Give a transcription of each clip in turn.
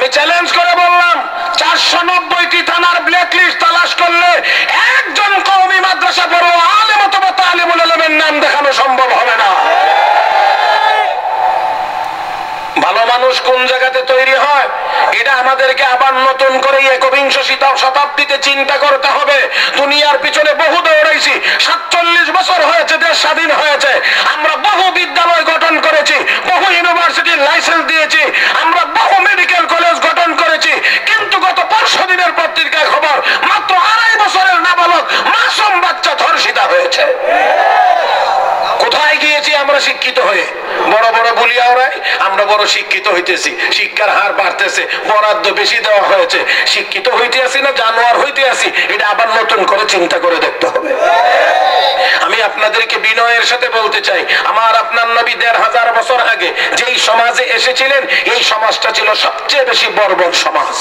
আমি চ্যালেঞ্জ করে বললাম 490টি থানার ব্ল্যাক লিস্ট তালাশ করলে একজন কওমি মাদ্রাসা পড়ুয়া আলেম অথবা তালিমুল ইলমের নাম দেখানো সম্ভব হবে না। ভালো মানুষ কোন জায়গাতে তৈরি হয় এটা আমাদেরকে আবার নতুন করে 21 শতাব্দীতে চিন্তা করতে হবে। দুনিয়ার পিছনে বহু দৌড়াইছি, 47 বছর হয়েছে দেশ স্বাধীন হয়েছে, আমরা বহু বিদ্যালয় গঠন করেছি, বহু ইউনিভার্সিটির লাইসেন্স দিয়েছি, আমরা বহু মেডিকেল কলেজ গঠন করেছি, কিন্তু গত 5 দিনের পত্রিকায় খবর মাত্র 2.5 বছরের নাবালক মাসুম বাচ্চা ধর্ষিতা হয়েছে। কোথায় গিয়েছি আমরা শিক্ষিত হয়ে? বড় বড় বুলিয়াওরাই আমরা বড় শিক্ষিত হইতেছি, শিক্ষার হার বাড়তেছে, বরাদ্দ বেশি দেওয়া হয়েছে, শিক্ষিত হইতে আসি না জানোয়ার হইতে আসি এটা আবার নতুন করে চিন্তা করে দেখতে হবে। আমি আপনাদেরকে বিনয়ের সাথে বলতে চাই, আমার আপনার নবী 1500 বছর আগে যেই সমাজে এসেছিলেন এই সমাজটা ছিল সবচেয়ে বেশি বর্বর সমাজ,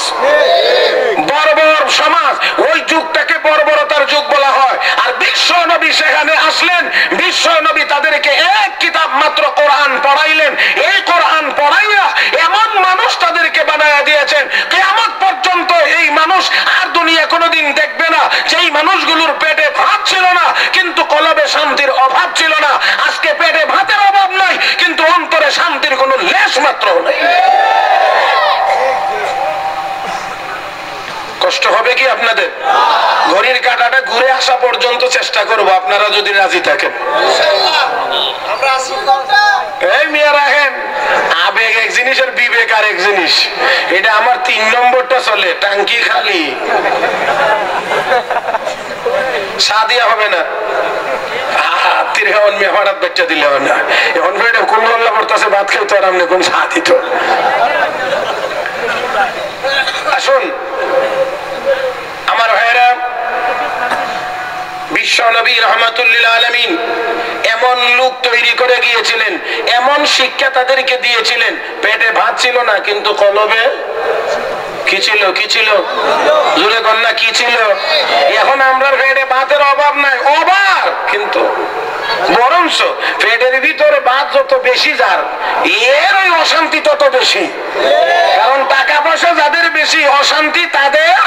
বর্বর সমাজ। ওই যুগটাকে বর্বরতার যুগ বলা হয়। আর বিশ্ব নবী সেখানে আসলেন, বিশ্ব নবী তাদেরকে এক কিতাব মাত্র কোরআন পড়াইলেন। এই কোরআন পড়াইয়া এমন মানুষ তাদেরকে বানায়া দিয়েছেন কিয়ামত পর্যন্ত এই মানুষ আর দুনিয়া কোনোদিন দেখবে না যেই মানুষগুলোর পেটে ভাত ছিল না কিন্তু কলবে শান্তির অভাব ছিল না। আজকে পেটে ভাতের অভাব নাই কিন্তু অন্তরে শান্তির কোনো লেশ মাত্র নেই। কষ্ট হবে কি আপনাদের? ঘড়ির কাঁটাটা ঘুরে আসা পর্যন্ত চেষ্টা করব, আপনারা যদি রাজি থাকেন। এই মিয়া রাখেন, আবেগ এক জিনিস আর বিবেক আর এক জিনিস। এটা আমার 3 নম্বরটা চলে, টাঙ্কি খালি, সাদিয়া হবে না। বাচ্চা দিলে না এখন কোন আল্লাহ করতেছে ভাত খেতে আর আপনি কোন সাথিত। আসুন আমার ভাইরা, বিশ্ব নবী রাহমাতুল লিল আলামিন এমন লোক তৈরি করে গিয়েছিলেন, এমন শিক্ষা তাদেরকে দিয়েছিলেন, পেটে ভাত ছিল না কিন্তু কলবে কি ছিল? কি ছিল? জোরে কন্যা কি ছিল? এখন আমরা পেটে ভাতের অভাব নাই, অভাব কিন্তু বরঞ্চ পেটের ভিতরে ভাত যত বেশি যার এর ওই অশান্তি তত বেশি। কারণ টাকা পয়সা যাদের বেশি অশান্তি তাদের।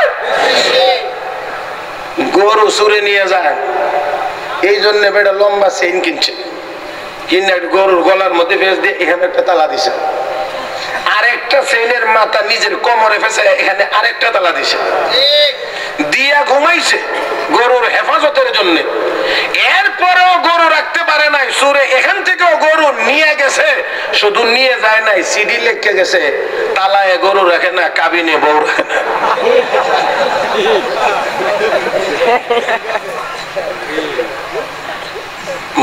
গরু চুরে নিয়ে যায় এই জন্য বেটা লম্বা চেইন কিনছে, কিনে গরুর গলার মধ্যে ফেস দিয়ে এখানে একটা তালা দিছে, আরেকটা চেইনের মাথা নিজের কোমরে ফেসে এখানে আরেকটা তালা দিছে, দিয়া ঘুমাইছে গরুর হেফাজতের জন্য। এরপরেও গরু রাখতে পারে নাই, সুরে এখান থেকেও গরু নিয়ে গেছে, শুধু নিয়ে যায় নাই, সিডি লেখকে গেছে তালায় গরু রাখে না, কাবিনে বউ রাখে না।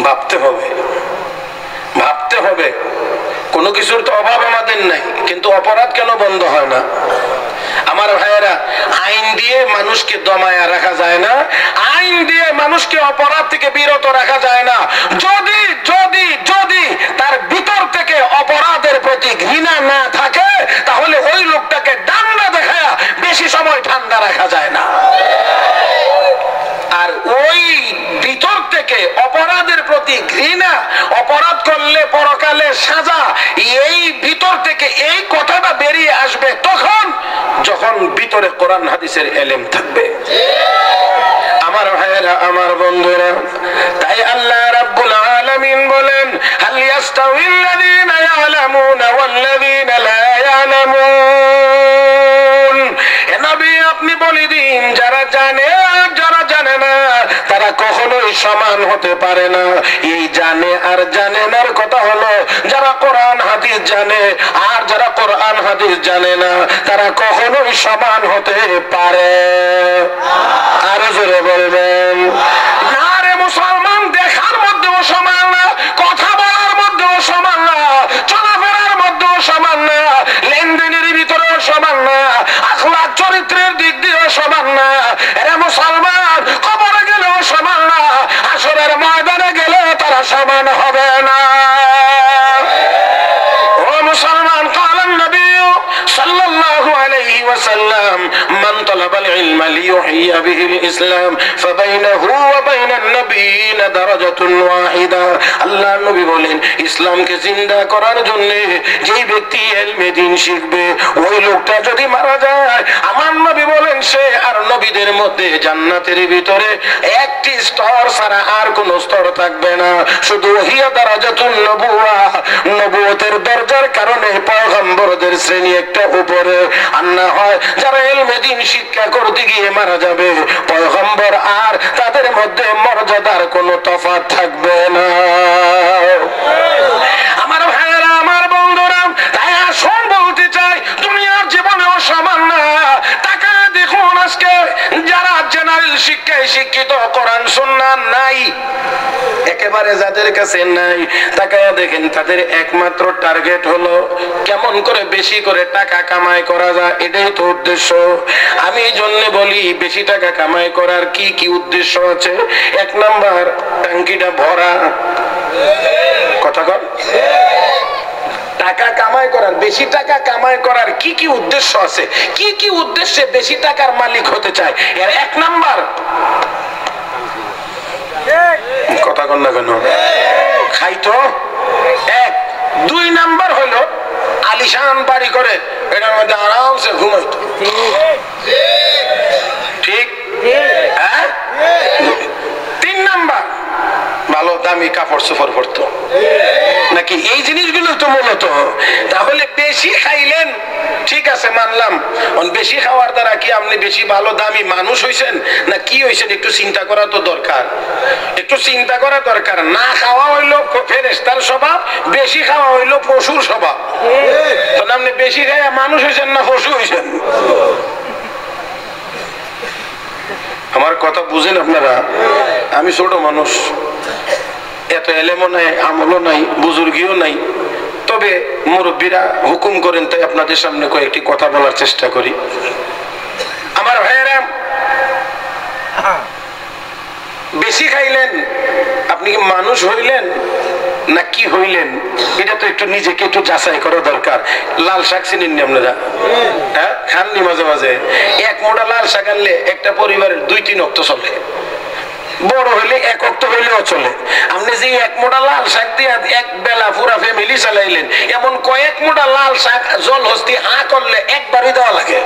ভাবতে হবে, ভাবতে হবে। কোনো কিছুর তো অভাব আমাদের নাই, কিন্তু অপরাধ কেন বন্ধ হয় না? আমার ভাইয়েরা, আইন দিয়ে মানুষকে দমায়া রাখা যায় না, আইন দিয়ে মানুষকে অপরাধ থেকে বিরত রাখা যায় না। যদি যদি যদি তার ভিতর থেকে অপরাধের প্রতি ঘৃণা না থাকে তাহলে ওই লোকটাকে ডান্ডা দেখায়া বেশি সময় ঠান্ডা রাখা যায় না। আর ওই ভিতর থেকে অপরাধের প্রতি ঘৃণা, অপরাধ করলে পরকালে সাজা, এই ভিতর থেকে এই কথাটা বেরিয়ে আসবে তখন যখন ভিতরে কোরআন হাদিসের ইলম থাকবে। আমার ভাইয়েরা, আমার বন্ধুরা, তাই আল্লাহ রাব্বুল আলামিন বলেন, হাল ইয়াস্তাউিল্লাযীনা ইয়ালামুনা ওয়াল্লাযীনা লা ইয়ালামুন। হে নবী আপনি বলে দিন, যারা জানে আর যারা জানে না তারা কখনোই সমান হতে পারে না। এই জানে আর জানে নার কথা হলো, যারা কোরআন হাদিস জানে আর যারা কোরআন হাদিস জানে না তারা কখনোই সমান হতে পারে। আরো জোরে বলবেন না রে মুসলমান, দেখার মধ্যেও সমান না, কথা বলার মধ্যেও সমান না, চলাফেরার মধ্যেও সমান না, লেনদেনের ভিতরেও সমান না, আখলাক চরিত্রের দিক দিয়েও সমান না। এরা মুসলমান কবরে গেলেও সমান না, হাসরের ময়দানে গেলেও তারা সমান হবে না। ও মুসলমান, কালান নবী সাল্লাল্লাহু আলাইহি ওয়াসাল্লাম, মান তালাবাল ইলমা লিয়ুহিয়া বিহিল ইসলাম ফাবাইনাহু ওয়া বাইনান নাবিয়িনা দারাজাতুন ওয়াহিদা। আল্লাহর নবী বলেন, ইসলামকে জিন্দা করার জন্য যেই ব্যক্তি ইলমে দ্বীন শিখবে, ওই লোকটা যদি মারা যায়, আমার নবী বলেন সে আর নবীদের মধ্যে জান্নাতের ভিতরে একটি স্তর ছাড়া আর কোন স্তর থাকবে না। শুধু হিয়া দারাজাতুন নবুওয়া, নবুয়তের দরজার কারণে পয়গম্বরদের শ্রেণী একটা উপরে। আর না হয় যারা ইলমে দ্বীন শিক্ষা করতে গিয়ে মারা যাবে, পয়গম্বর আর তাদের মধ্যে মর্যাদার কোনো তফাৎ থাকবে না। আমার ভাইয়েরা, আমার বন্ধুরা, তাই আসল বলতে চাই, দুনিয়ার জীবনেও সমান না। টাকা দেখুন, আজকে যারা জেনারেল শিক্ষায় শিক্ষিত, কোরআন সুন্নাহ নাই, একেবারে যাদের কাছে নাই, তাকায়া দেখেন তাদের একমাত্র টার্গেট হলো কেমন করে বেশি করে টাকা কামাই করা যায়, এটাই তো উদ্দেশ্য। আমি এই জন্য বলি, বেশি টাকা কামাই করার কি কি উদ্দেশ্য আছে? এক নাম্বার, ট্যাঙ্কিটা ভরা। কথা কর, টাকা কামাই করার, বেশি টাকা কামাই করার কি কি উদ্দেশ্য আছে? কি কি উদ্দেশ্যে বেশি টাকার মালিক হতে চায়? এর এক নাম্বার, কথা কন না কেন, খাইতো এক। দুই নাম্বার হলো আলিশান বাড়ি করে এটার মধ্যে আরামসে ঘুমাইতো। ঠিক? হ্যাঁ। তিন নাম্বার, ভালো দামি কাপড় চোপড় পরতো নাকি? এই জিনিসগুলো তো মূলত। তাহলে বেশি খাইলেন, ঠিক আছে, মানলাম। বেশি খাওয়ার দ্বারা কি আপনি বেশি ভালো দামি মানুষ হইছেন না কি হইছেন? একটু চিন্তা করা তো দরকার, একটু চিন্তা করা দরকার। না খাওয়া হইলো ফেরেশতার স্বভাব, বেশি খাওয়া হইলো পশুর স্বভাব। তাহলে আপনি বেশি খাইয়া মানুষ হইছেন না পশু হইছেন? আমার কথা বুঝেন আপনারা? আমি ছোট মানুষ, এত এলেমও নাই, আমলও নাই, বুজুর্গিও নাই, তবে মুরব্বীরা হুকুম করেন তাই আপনাদের সামনে কয়েকটি কথা বলার চেষ্টা করি। আমার ভাইয়েরা, বেশি খাইলেন, আপনি কি মানুষ হইলেন না কি হইলেন? এটা তো একটু নিজেকে একটু যাচাই করা দরকার। লাল শাক চিনেননি আপনারা? হ্যাঁ, খাননি মাঝে মাঝে? এক মোটা লাল শাক আনলে একটা পরিবারের 2-3 অক্ত চলে, বড় হইলে এক অক্ত হইলেও চলে। আপনি যে এক মোটা লাল শাক দিয়ে এক বেলা পুরা ফ্যামিলি চালাইলেন, এমন কয়েক মোটা লাল শাক জল হস্তি হা করলে একবারই দেওয়া লাগে।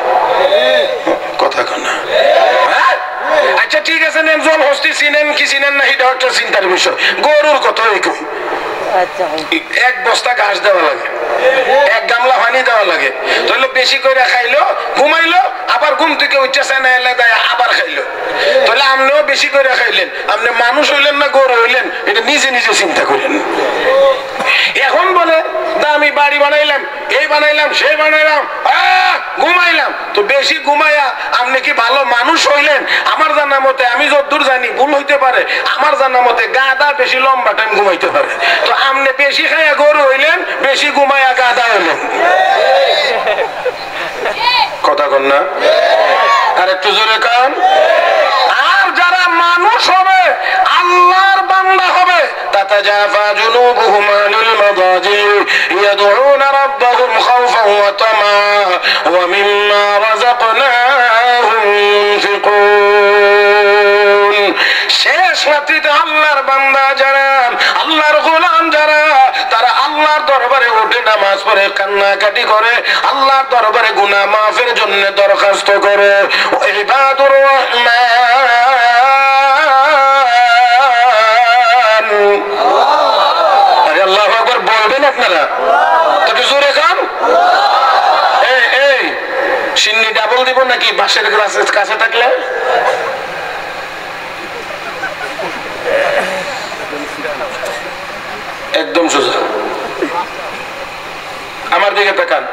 কথা কনা? আচ্ছা ঠিক আছে, নেন জল হস্তি চিনেন কি চিনেন না এটা একটা চিন্তার বিষয়। গরুর কত একই, এক বস্তা ঘাস দেওয়া লাগে, এক গামলা পানি দেওয়া লাগে। তাহলে বেশি করে খাইলো, ঘুমাইলো, আবার ঘুম থেকে উঠতেছে না এলে দেয় আবার খাইলো। তাহলে আপনিও বেশি করে খাইলেন, আপনি মানুষ হইলেন না গরু হইলেন? এটা নিজে নিজে চিন্তা করেন। এখন বলে দামি বাড়ি বানাইলাম, এই বানাইলাম, সেই বানাইলাম, ঘুমাইলাম। তো বেশি ঘুমাইয়া আপনি কি ভালো মানুষ হইলেন? আমার জানা মতে, আমি যতদূর জানি, ভুল হইতে পারে, আমার জানা মতে গাধা বেশি লম্বা টাইম ঘুমাইতে পারে। তো আপনি বেশি খাইয়া গরু হইলেন, বেশি ঘুমাইয়া গাধা হইলেন। কথা কন না? আর একটু জোরে কান। আর যারা মানুষ হবে, আল্লাহর বান্দা হবে, তাতাজাফা জুনুবুহুম আনিল মাদাজি ইয়াদউনা রাব্বাহুম খাওফান ওয়া তামা ওয়া মিম্মা রাযাকনাহুম ইউনফিকুন। শেষ রাত্রিতে আল্লাহর বান্দা যারা, আল্লাহর গোলাম যারা, তারা আল্লাহর দরবারে উঠে নামাজ পড়ে কান্নাকাটি করে, আল্লাহর দরবারে গুনাহ মাফের জন্য দরখাস্ত করে। ইবাদুর রহমান, আরে আল্লাহু আকবার বলবেন আপনারা? একটু জোরে কান। এই সিন্নি ডাবল দিব নাকি বাঁশের গ্লাসের কাছে থাকলে? একদম সোজা, আমার দিকে তাকান।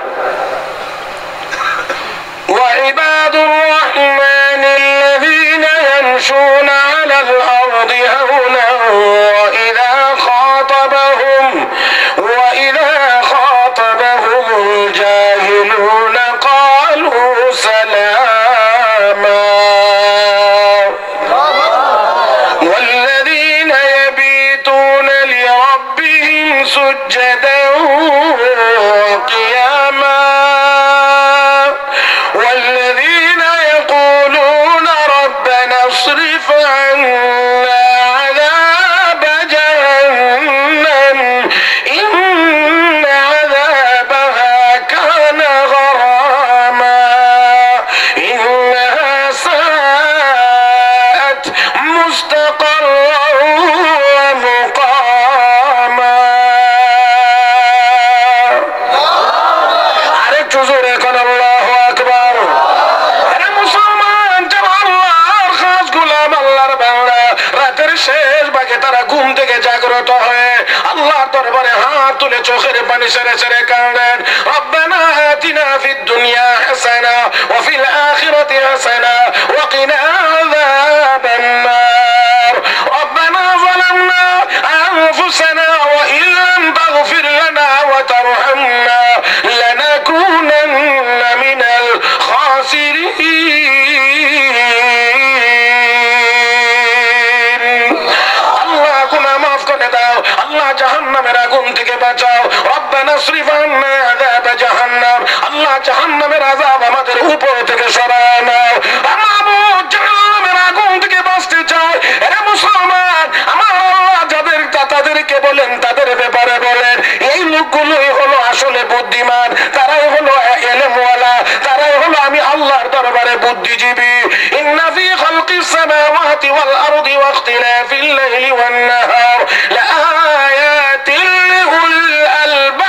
وعباد الرحمن الذين يمشون على الأرض هونا وإذا خاطبهم الجاهلون قالوا سلاما والذين يبيتون لربهم سجدا وقياما والذين يقولون তুলে চোখের পানি ছেড়ে ছেড়ে কাঁদেন রব্বানা আতিনা ফিদ দুনিয়া হাসানা ওয়া ফিল আখিরাতি হাসানা ওয়া কিনা আযাবান নার রব্বানা যালামনা আনফুসানা ওয়া ইন লাম তাগফির লানা ওয়া তারহামনা লানাকুনান্না মিনাল খাসিরিন। আল্লাহ গুনাহ মাফ করে দাও, আল্লাহ জাহান্নামের আগুন থেকে বাঁচাও। রব্বানা সরিফ আন্না আযাব জাহান্নাম, আল্লাহ জাহান্নামের আযাব আমাদের উপর থেকে সরায় নাও। মাবুদ জাহান্নামের আগুন থেকে বাঁচতে চাই, এরা মুসলমান আমার আল্লাহ যাদের তাদেরকে বলেন, তাদের ব্যাপারে বলেন এই লোকগুলোই হলো আসলে বুদ্ধিমান, তারাই হলো ইলমওয়ালা, তারাই হলো আমি আল্লাহর দরবারে বুদ্ধিজীবী। ইন্না ফি খালকিস সামাওয়াতি ওয়াল আরদি ওয়া ইখতিলাফিল লাইলি ওয়ান নাহার লাআয়াতিন লিউলিল আলবাব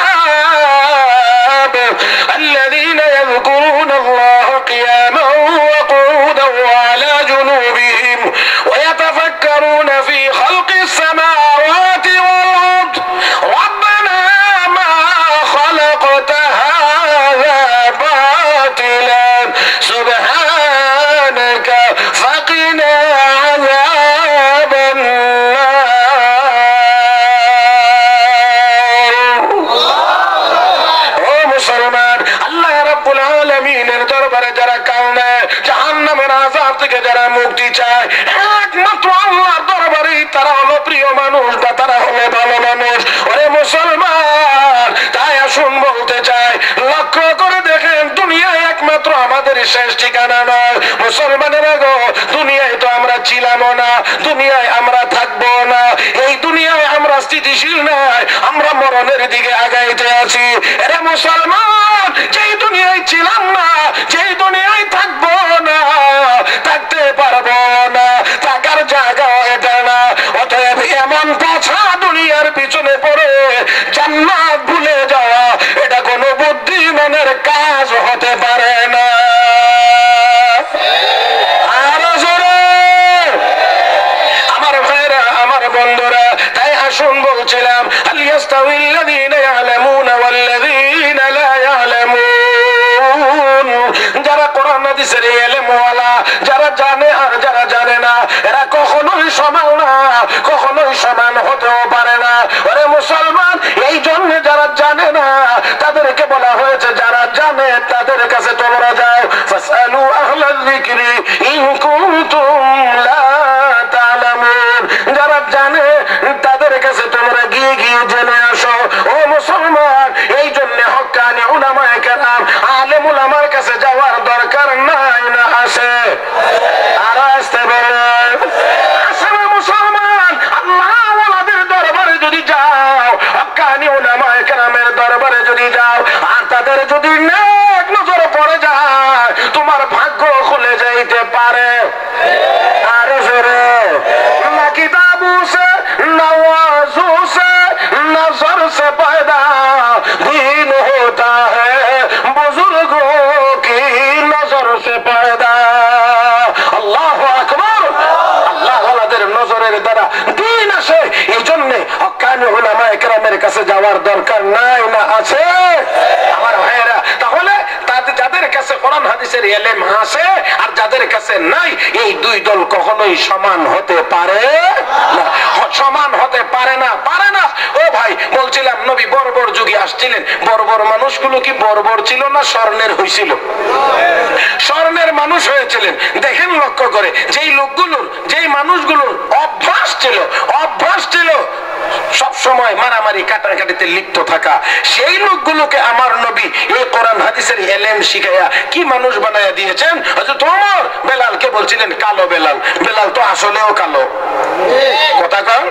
الذين يذكرون الله قياما وقعودا وعلى جنوبهم ويتفكرون في خلق السماوات والأرض ربنا ما خلقت هذا باطلا سبحانك فقنا عذاب النار। ও মুসলমান, আল্লাহ রাব্বুল আলামিনের দরবারে যারা কাঁদে, জাহান্নামের আযাব থেকে যারা মুক্তি চায়, একমাত্র আল্লাহর দরবারেই তারা হলো প্রিয় মানুষ বা তারা হলো ভালো মানুষ। ওরে মুসলমান, তাই আসুন বলতে চাই, লক্ষ্য করে দেখেন দুনিয়ায় একমাত্র আমাদের শেষ ঠিকানা নয়। মুসলমানেরা গো, দুনিয়ায় তো আমরা ছিলামও না, দুনিয়ায় আমরা থাকবো না, এই দুনিয়ায় আমরা স্থিতিশীল নয়, আমরা মরণের দিকে আগাইতে আছি। এরে মুসলমান, যেই দুনিয়ায় ছিলাম না, যেই দুনিয়ায় থাকবো না, থাকতে পারবো না, থাকার জায়গা এটা না। অতএব এমন পাছা দুনিয়ার পিছনে পড়ে জান্নাত ভুলে যাওয়া, এটা কোনো বুদ্ধিমানের কাজ হতে পারে না। আরো জোরে আমার ভাইরা, আমার বন্ধুরা, তাই আসুন বলছিলাম হাল ইয়াস্তাউিল্লাযীনা ইয়ালামুনা ওয়াল্লাযীনা লা ইয়ালামুন। যারা কোরআন হাদিসের ইলমওয়ালা, যারা জানে আর যারা জানে না, এরা কখনোই সমান না, কখনোই সমান হতেও পারে না। ওরে মুসলমান, এই জন্য যারা জানে না তাদেরকে বলা হয়েছে যারা জানে তাদের কাছে তোমরা যাও, ফাসআলু আহলায যিকরি ইন কুনতুম লা তা'লামুন। যারা জানে তাদের কাছে তোমরা গিয়ে গিয়ে জেনে আসো। ও মুসলমান, এই জন্য হক্কানি উলামায়ে কেরাম, আলেম উলামার কাছে যাওয়ার দরকার নাই না আছে? আর আসতে বলেন আছে না মুসলমান? আল্লাহ ওয়ালাদের দরবারে যদি যাও, হক্কানি উলামায়ে কেরামের দরবারে যদি যাও, আর তাদের যদি নেক নজর পড়ে যায়, তোমার ভাগ্য খুলে যাইতে পারে। আর জোরে না কিতাবু সে না ওয়াজু সে नजर से पैदा दीन होता है, बुजुर्गों की नजर से पैदा। अल्लाहु আকবার। আল্লাহ ওয়ালাদের নজরের দ্বারা দিন আসে। এই জন্য হক্কানি উলামায়ে কেরামের কাছে যাওয়ার দরকার নাই না আছে? আমার ভাইয়েরা, তাহলে যাদের কাছে কোরআন হাদিসের ইলম আছে আর যাদের কাছে নাই, এই দুই দল কখনোই সমান হতে পারে না, সমান হতে পারে না, পারে না। ও ভাই, বলছিলাম নবী বর্বর যুগে আসছিলেন, বর্বর মানুষগুলো কি বর্বর ছিল না স্বর্ণের হয়েছিল? স্বর্ণের মানুষ হয়েছিলেন। দেখেন লক্ষ্য করে, যেই লোকগুলোর, যেই মানুষগুলোর অভ্যাস ছিল সব সময় মারামারি কাটাকাটিতে লিপ্ত থাকা, সেই লোকগুলোকে আমার নবী এই কোরআন হাদিসের ইলম শিখায়া কি মানুষ বানায়া দিয়েছেন। হযরত ওমর বেলালকে বলছিলেন কালো বেলাল। বেলাল তো আসলেও কালো, কথা কন,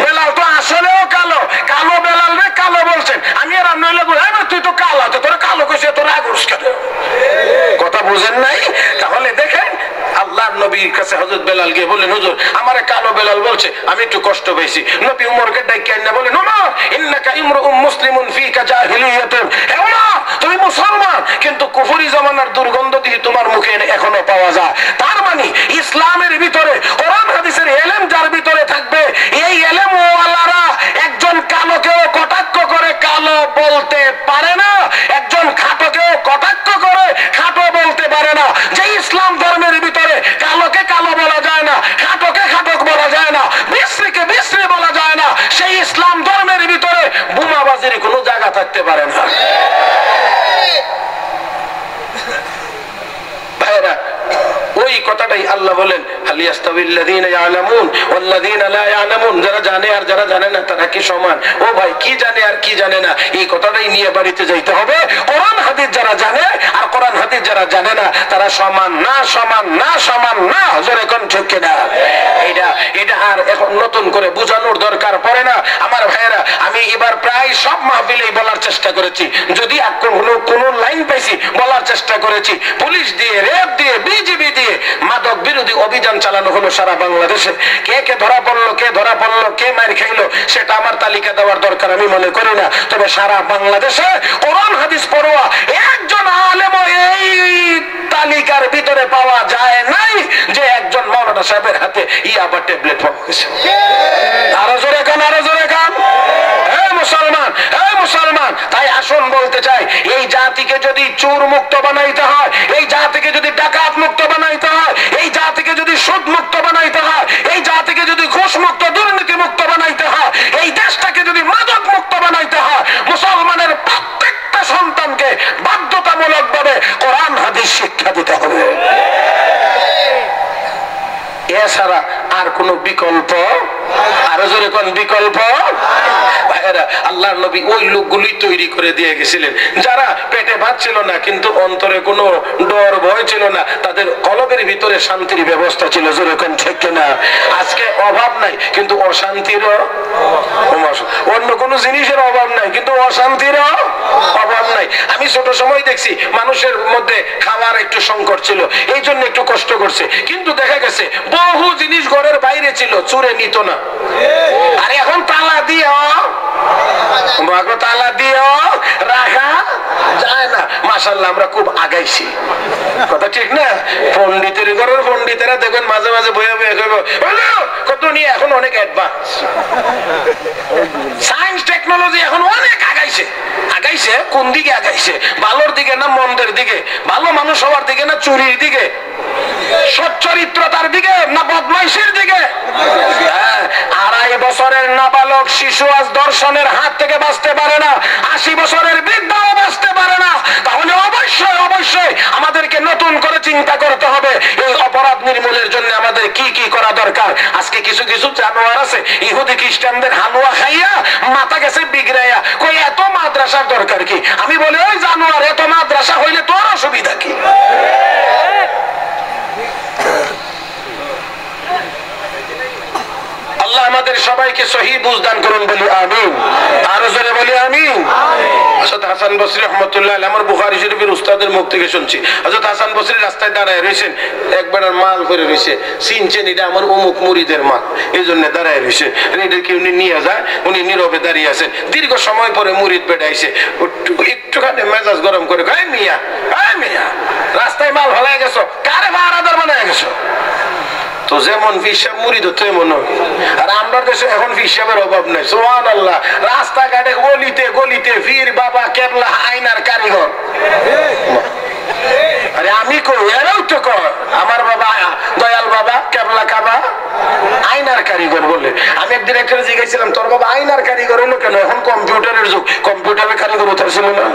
বেলাল তো আসলেও কালো। কালো বেলাল রে কালো বলছেন। আমি আর আপনি হইলে তুই তো কালো, তো তোর কালো কইছে, তোর রাগুস কেন? কথা বুঝেন নাই? তাহলে দেখেন আল্লাহর নবীর কাছে হযরত বেলাল গিয়ে বললেন, হুজুর আমারে কালো বেলাল বলছে, আমি একটু কষ্ট পেয়েছি। নবী উমরকে ডাইকা এনে বলেন, ওমর ইন্নাকা ইমরুউম মুসলিমুন ফিকা জাহিলিয়াতুন। হে ওমর, তুমি মুসলমান কিন্তু কুফরি জামানার দুর্গন্ধ দিয়ে তোমার মুখে এখনো পাওয়া যায়। তার মানে ইসলামের ভিতরে কোরআন হাদিসের ইলম যার ভিতরে থাকবে, এই ইলম ওয়ালারা একজন কালোকেও কটাক্ষ করে জানে না যে ইসলাম ধর্মের ভিতরে কালোকে কালো বলা যায় না, খাটোকে খাটক বলা যায় না, বিশ্রীকে বিশ্রী বলা যায় না, সেই ইসলাম ধর্মের ভিতরে বোমাবাজির কোনো জায়গা থাকতে পারে না। ভাইরা, ওই কথাটাই আল্লাহ বলেন, হাল ইয়াস্তাবিল্লাযীনা ইয়ালামুন ওয়াল্লাযীনা লা ইয়ালামুন, যারা জানে আর যারা জানে না তারা কি সমান? ও ভাই, কি জানে আর কি জানে না এই কথাটাই নিয়ে বাড়িতে যাইতে হবে। কোরআন হাদিস যারা জানে আর কোরআন হাদিস যারা জানে না তারা সমান না, সমান না, সমান না। জোরে কোন ঠিক কিনা? এটা আর এখন নতুন করে বোঝানোর দরকার পড়ে না। আমার ভাইয়েরা, আমি এবার প্রায় সব মাহফিলেই বলার চেষ্টা করেছি, যদি কোন লাইন পাইছি বলার চেষ্টা করেছি। পুলিশ দিয়ে, র্যাব দিয়ে, বিজিবি দিয়ে মাদক বিরোধী অভিযান চালানো হলো সারা বাংলাদেশে। কে কে ধরা পড়লো, কে ধরা পড়লো, কে মার খাইলো, সেটা আমার তালিকা দেওয়ার দরকার আমি মনে করি না। তবে সারা বাংলাদেশে কোরআন হাদিস পড়ুয়া একজন আলেম এই তালিকার ভিতরে পাওয়া যায় নাই যে একজন মাওলানা সাহেবের হাতে ইয়াবা ট্যাবলেট পাওয়া গেছে। আরো জোরে কান, আরো জোরে কান। মুসলমান, মুসলমান, তাই আসুন বলতে চাই, এই জাতিকে যদি চোর মুক্ত বানাইতে হয়, এই জাতিকে যদি ডাকাত মুক্ত বানাইতে হয়, এই জাতিকে যদি সুদ মুক্ত বানাইতে হয়, এই জাতিকে যদি ঘুষ মুক্ত, দুর্নীতি মুক্ত বানাইতে হয়, এই দেশটাকে যদি মাদক মুক্ত বানাইতে হয়, মুসলমানের প্রত্যেকটা সন্তানকে বাধ্যতামূলক ভাবে কোরআন হাদিস শিক্ষা দিতে হবে। এছাড়া আর কোন বিকল্প, আরো জোরে কোন বিকল্প? ভাইয়েরা, আল্লাহর নবী ওই লোকগুলি তৈরি করে দিয়ে গেছিলেন যারা পেটে ভাত ছিল না কিন্তু অন্তরে কোনো ডর ভয় ছিল না, তাদের কলবের ভিতরে শান্তির ব্যবস্থা ছিল। জোরে কোন ঠিক না? আজকে অভাব নাই কিন্তু অশান্তিরও, অন্য কোন জিনিসের অভাব নাই কিন্তু অশান্তিরও অভাব নাই। আমি ছোট সময় দেখছি মানুষের মধ্যে খাওয়ার একটু সংকট ছিল, এই জন্য একটু কষ্ট করছে, কিন্তু দেখা গেছে বহু জিনিস ঘরের বাইরে ছিল, চুরে নিত না। আর এখন তালা দিও রাখা যায় না। মাশাআল্লাহ, আমরা খুব আগাইছি, কথা ঠিক না? পন্ডিতের ঘরের পন্ডিতেরা দেখবেন মাঝে মাঝে বইয়া বইয়া কত নিয়ে এখন অনেক অ্যাডভান্স। সায়েন্স টেকনোলজি এখন অনেক আগাইছে। আগাইছে কোন দিকে আগাইছে? ভালোর দিকে না মন্দের দিকে? ভালো মানুষ হওয়ার দিকে না চুরির দিকে? সচ্চরিত্রতার দিকে না বদমাইশের দিকে? 2.5 বছরের নাবালক শিশু আজ দর্শনের হাত থেকে বাঁচতে পারে না, 80 বছরের বৃদ্ধাও বাঁচতে পারে না। তাহলে অবশ্যই অবশ্যই আমাদেরকে নতুন করে চিন্তা করতে হবে এই অপরাধ নির্মূলের জন্য আমাদের কি কি করা দরকার। আজকে কিছু কিছু জানোয়ার আছে ইহুদি খ্রিস্টানদের হালুয়া খাইয়া মাথা গেছে বিগড়াইয়া, কই এত মাদ্রাসার দরকার কি? আমি বলি, ওই জানোয়ার, এত মাদ্রাসা হইলে তোর অসুবিধা কি? আল্লাহ আমাদের সবাইকে সহি বুঝদান করুন, বলি আমিন। আরো জোরে বলি আমিন। হযরত হাসান বসরি রাহমাতুল্লাহ আলাইহি, আমার বুখারী শরীফের উস্তাদের মুখ থেকে শুনছি, হযরত হাসান বসরি রাস্তায় দাঁড়ায় রইছেন, একবার মাল করে রইছে, চিনছেন এটা আমার অমুক মুরিদের মাল, এই জন্য দাঁড়ায় রইছে। এটা কি উনি নিয়ে যায়, উনি নীরবে দাঁড়িয়ে আছেন। দীর্ঘ সময় পরে মুরিদ বেড়াইছে, একটুখানি মেজাজ গরম করে, মিয়া রাস্তায় মাল ফেলায় গেছো, কারে ভাড়াদার বানায় গেছো? তো যেমন পিসাব মুড়ি তো তেমন। আর আমরা দেশে এখন পিসাবের অভাব নাই, সুবহানাল্লাহ। রাস্তাঘাটে গলিতে গলিতে পীর বাবা কেবলা আয়নার কারিগর। আরে আমি কই, এরাও তো কয় আমার বাবা দয়াল বাবা কেবলা কাবা আয়নার কারিগর বলে। আমি এক ডিরেক্টরে জিজ্ঞাসিলাম, তোর বাবা আয়নার কারিগর হলো কেন? এখন কম্পিউটারের যুগ, কম্পিউটারের কারিগর ওঠার ছিল না?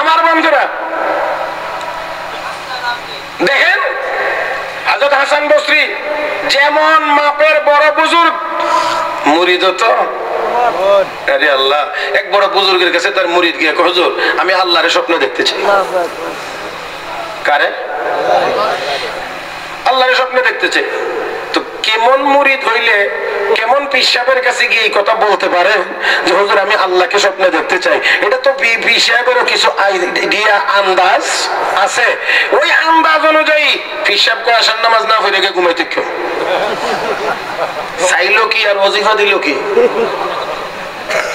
আমার বন্ধুরা দেখেন, হযরত হাসান বসরি যেমন মাপের বড় বুজুর্গ, মুরিদ তো আরে আল্লাহ। এক বড় বুজুর্গের কাছে তার মুরিদ গিয়ে কয়, হুজুর আমি আল্লাহর স্বপ্ন দেখতে চাই। কারে? আল্লাহর স্বপ্ন দেখতে চাই। তো কেমন মুরিদ হইলে কেমন পিসাবের কাছে গিয়ে এই কথা বলতে পারে যে হুজুর আমি আল্লাহকে স্বপ্নে দেখতে চাই? এটা তো পিসাবেরও কিছু আইডিয়া আন্দাজ আছে। ওই আন্দাজ অনুযায়ী পিসাব করে আসার নামাজ না হয়ে রেখে ঘুমাইতে কেউ চাইলো কি আর ওজিফা দিল কি?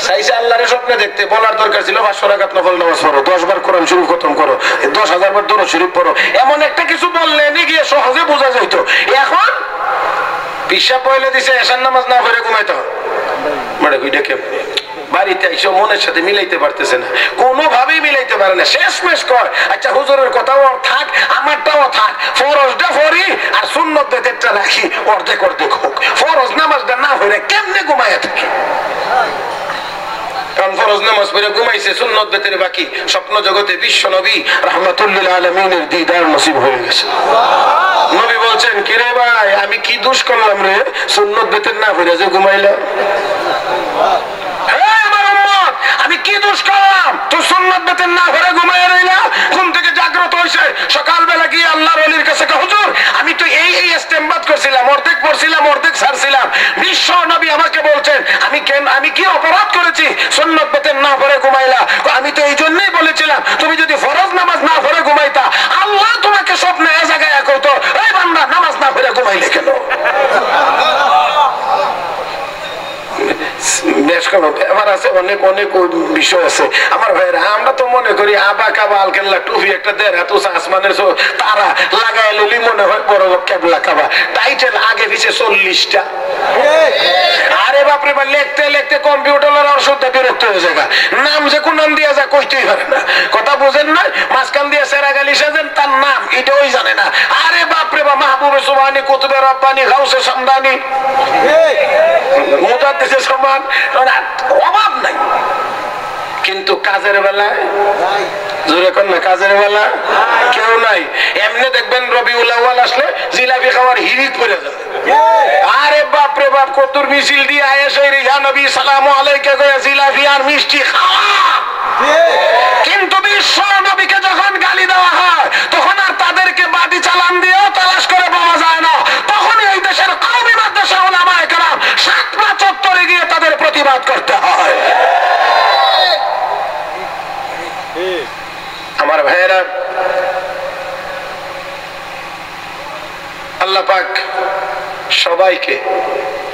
চাইছে আল্লাহর স্বপ্নে দেখতে, বলার দরকার ছিল 500 রাকাত নফল নামাজ পড়ো, 10 বার কোরআন শরীফ খতম করো, 10,000 বার দরুদ শরীফ পড়ো, এমন একটা কিছু বললে নি গিয়ে সহজে বোঝা যাইতো। এখন পিসাব পয়লে দিছে এশার নামাজ না পড়ে ঘুমাইতে হয়, মানে কইটা কেমন? বাড়িতে এসে মনের সাথে মিলাইতে পারতেছে না, কোনোভাবেই মিলাইতে পারে না। শেষমেশ কর আচ্ছা হুজুরের কথাও থাক আমারটাও থাক, ফরজটা ফরি আর সুন্নত বেতেরটা রাখি, অর্ধেক অর্ধেক হোক। ফরজ নামাজটা না হইলে কেমনে ঘুমাইয়া থাকি? কারণ ফরজ নামাজ পড়ে ঘুমাইছে, সুন্নত বেতের বাকি। স্বপ্ন জগতে বিশ্ব নবী রাহমাতুল্লিল আলামিনের দিদার নসিব হয়ে গেছে। নবী বলছেন কিরে ভাই আমি কি দোষ করলাম রে, সুন্নত বেতের না পড়ে যে ঘুমাইলাম? আমি কি দোষ করলাম তুই সুন্নত বেতের না পড়ে ঘুমাইয়া রইলা? ঘুম থেকে জাগ্রত হইছে, সকালবেলা গিয়ে আল্লাহর ওলির কাছে হুজুর আমি তো এই ইস্তেমবাদ করছিলাম, অর্ধেক পড়ছিলাম অর্ধেক ছাড়ছিলাম, বিশ্ব নবী আমাকে বলছেন আমি কি অপরাধ করেছি সুন্নত বেতের না পড়ে ঘুমাইলা? আমি তো এই জন্যই বলেছিলাম তুমি যদি ফরজ নামাজ না পড়ে ঘুমাইতা আল্লাহ তোমাকে স্বপ্নে এ জায়গায় কইতো এই বান্দা নামাজ না পড়ে ঘুমাইলে কেন? বেশ কোনো ব্যাপার আছে, অনেক অনেক বিষয় আছে আমার ভাইরা। আমরা তো মনে করি আবা কাবা আলকেল্লা টুপি একটা দেড় হাত আসমানের তারা লাগাই লইলি মনে হয় বড় কেবলা কাবা, টাইটেল আগে পিছে 40টা। আরে বাপরে বা লিখতে লিখতে কম্পিউটারের অসুবিধা বিরক্ত হয়ে যায়, নাম যে কোন নাম দিয়া যায় কইতেই পারে না, কথা বুঝেন না? মাঝখান দিয়ে সেরা গালি সাজেন তার নাম এটাই জানে না। আরে বাপরে বা মাহবুবে সুবহানি কুতুবে রব্বানি গাউসে সামদানি মুজাদ্দিদে সমান অভাব নাই, কিন্তু কাজের বেলায় জোরে কোন না, কাজের বেলা কেউ নাই। এমনি দেখবেন রবিউল আউয়াল আসলে জিলাপি খাওয়ার হিরিক পড়ে যায়। আরে বাপ রে বাপ কতর মিছিল দিয়ে আয়েশা ইয়া নবী সালামু আলাইকা কইয়া জিলাপি আর মিষ্টি খাওয়া, কিন্তু বিশ্ব নবীকে যখন গালি দেওয়া হয় তখন আর তাদেরকে বাদি চালান দিয়েও তালাশ করে পাওয়া যায় না, তখন এই দেশের কওমি মাদ্রাসা উলামায়ে কেরাম সাতটা চত্বরে গিয়ে তাদের প্রতিবাদ করতে হয়। আমার ভাইয়েরা আল্লাহ পাক সবাইকে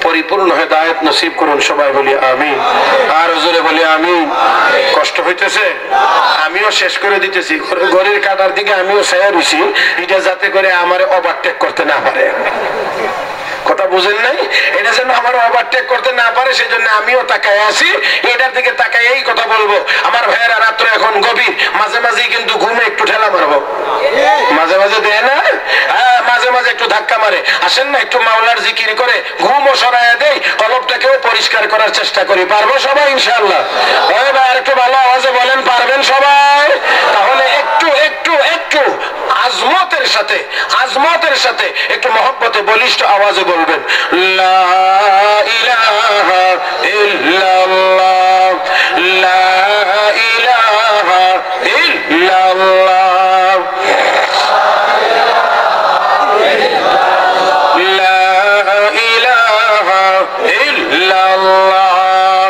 পরিপূর্ণ হেদায়েত নসিব করুন, সবাই বলি আমিন। আর হুজুরে বলি আমিন। কষ্ট হইতেছে, আমিও শেষ করে দিতেছি, ঘড়ির কাটার দিকে আমিও ছায়া রইছি, এটা যাতে করে আমারে ওভারটেক করতে না পারে। কথা বুঝেন নাই? এটা যেন আমার ওভারটেক করতে না পারে সেজন্য আমিও তাকায় আছি, এটার দিকে তাকায় এই কথা বলবো। আমার ভাইয়েরা রাত্র এখন গভীর, মাঝে মাঝে কিন্তু ঘুমে একটু ঠেলা মারবো, মাঝে মাঝে দেয় না, মাঝে মাঝে একটু ধাক্কা মারে। আসেন না একটু মাওলার জিকির করে ঘুমও সরাইয়া দেই, কলবটাকেও পরিষ্কার করার চেষ্টা করি। পারবো সবাই ইনশাআল্লাহ? আর একটু ভালো আওয়াজে বলেন পারবেন সবাই? তাহলে একটু একটু একটু আজমতের সাথে একটু মহব্বতে বলিষ্ঠ আওয়াজে বলবেন লা ইলাহা ইল্লাল্লাহ, লা ইলাহা ইল্লাল্লাহ, লা ইলাহা ইল্লাল্লাহ,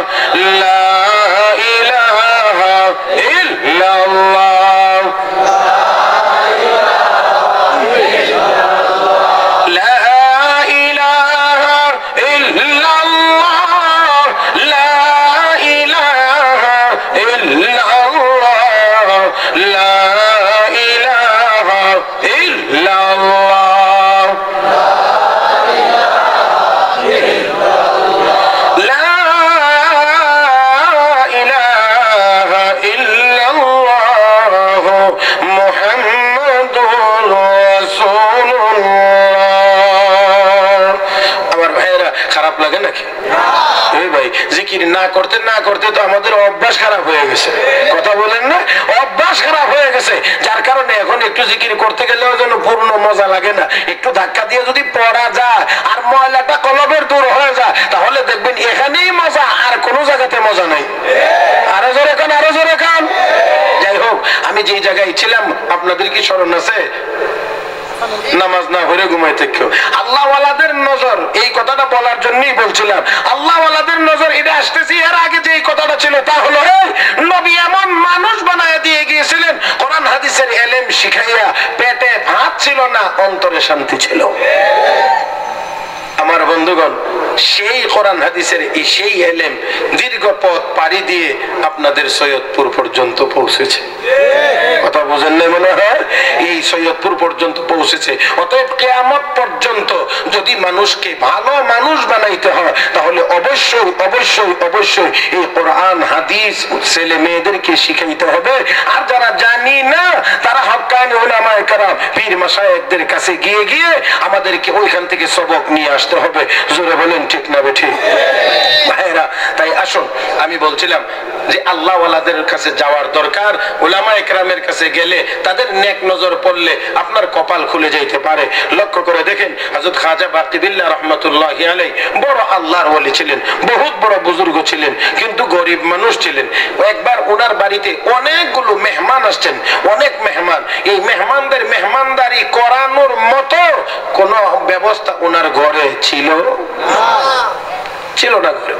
লা ইলাহা ইল্লাল্লাহ, লাগে নাকি? ভাই জিকির না করতে তো আমাদের অভ্যাস খারাপ হয়ে গেছে, কথা বলেন না? অভ্যাস খারাপ হয়ে গেছে, যার কারণে এখন একটু জিকির করতে গেলেও যেন পূর্ণ মজা লাগে না। একটু ধাক্কা দিয়ে যদি পড়া যায় আর ময়লাটা কলবের দূর হয়ে যায় তাহলে দেখবেন এখানেই মজা, আর কোনো জায়গাতে মজা নাই। আরো জোরে কান, আরো জোরে কান। যাই হোক, আমি যেই জায়গায় ছিলাম আপনাদের কি স্মরণ আছে? নামাজ না পড়ে ঘুমাইতে কেউ আল্লাহ ওয়ালাদের নজর, এই কথাটা বলার জন্যই বলছিলাম। আল্লাহ ওয়ালাদের নজর এটা আসতেছি। এর আগে যে কথাটা ছিল তা হলো নবী এমন মানুষ বানায় দিয়ে গিয়েছিলেন, কোরআন হাদিসের ইলম শিখাইয়া পেটে ভাত ছিল না, অন্তরে শান্তি ছিল। আমার বন্ধুগণ, সেই কোরআন হাদিসের সেই ইলম দীর্ঘ পথ পাড়ি দিয়ে আপনাদের সৈয়দপুর পর্যন্ত পৌঁছেছে। কথা বুঝেন না মনে হয়? এই সৈয়দপুর পর্যন্ত পৌঁছেছে। অতএব কিয়ামত পর্যন্ত যদি মানুষকে ভালো মানুষ বানাইতে হয় তাহলে অবশ্যই অবশ্যই অবশ্যই এই কোরআন হাদিস ছেলে মেয়েদেরকে শিখাইতে হবে। আর যারা জানি না তারা হক্কানি উলামায়ে কেরাম পীর মাশায়েখদের কাছে গিয়ে গিয়ে আমাদেরকে ওইখান থেকে সবক নিয়ে আসতে হবে। জোরে বলেন ঠিক না বেঠিক? ভাইরা, তাই আসুন, আমি বলছিলাম যে আল্লাহ ওয়ালাদের কাছে যাওয়ার দরকার। উলামায়ে কেরামের কাছে গেলে তাদের নেক নজর পড়লে আপনার কপাল খুলে যাইতে পারে। লক্ষ্য করে দেখেন, হযরত খাজা বাকিবিল্লাহ রাহমাতুল্লাহি আলাইহি বড় আল্লাহর ওলি ছিলেন, বহুত বড় বুজুর্গ ছিলেন, কিন্তু গরিব মানুষ ছিলেন। একবার ওনার বাড়িতে অনেকগুলো মেহমান আসছেন, অনেক মেহমান। এই মেহমানদের মেহমানদারি করানোর মতো কোন ব্যবস্থা ওনার ঘরে ছিল না। ঘরে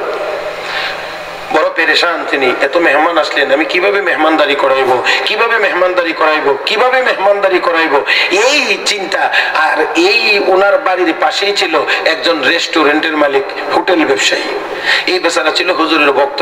বড় পেরেশান তিনি। এত মেহমান আসলেন, আমি কিভাবে মেহমানদারি করাইবো, কিভাবে মেহমানদারি করাইবো, কিভাবে মেহমানদারি করাইবো, এই চিন্তা। আর এই ওনার বাড়ির পাশেই ছিল একজন রেস্টুরেন্টের মালিক, হোটেল ব্যবসায়ী। এই বেচারা ছিল হুজুরের ভক্ত,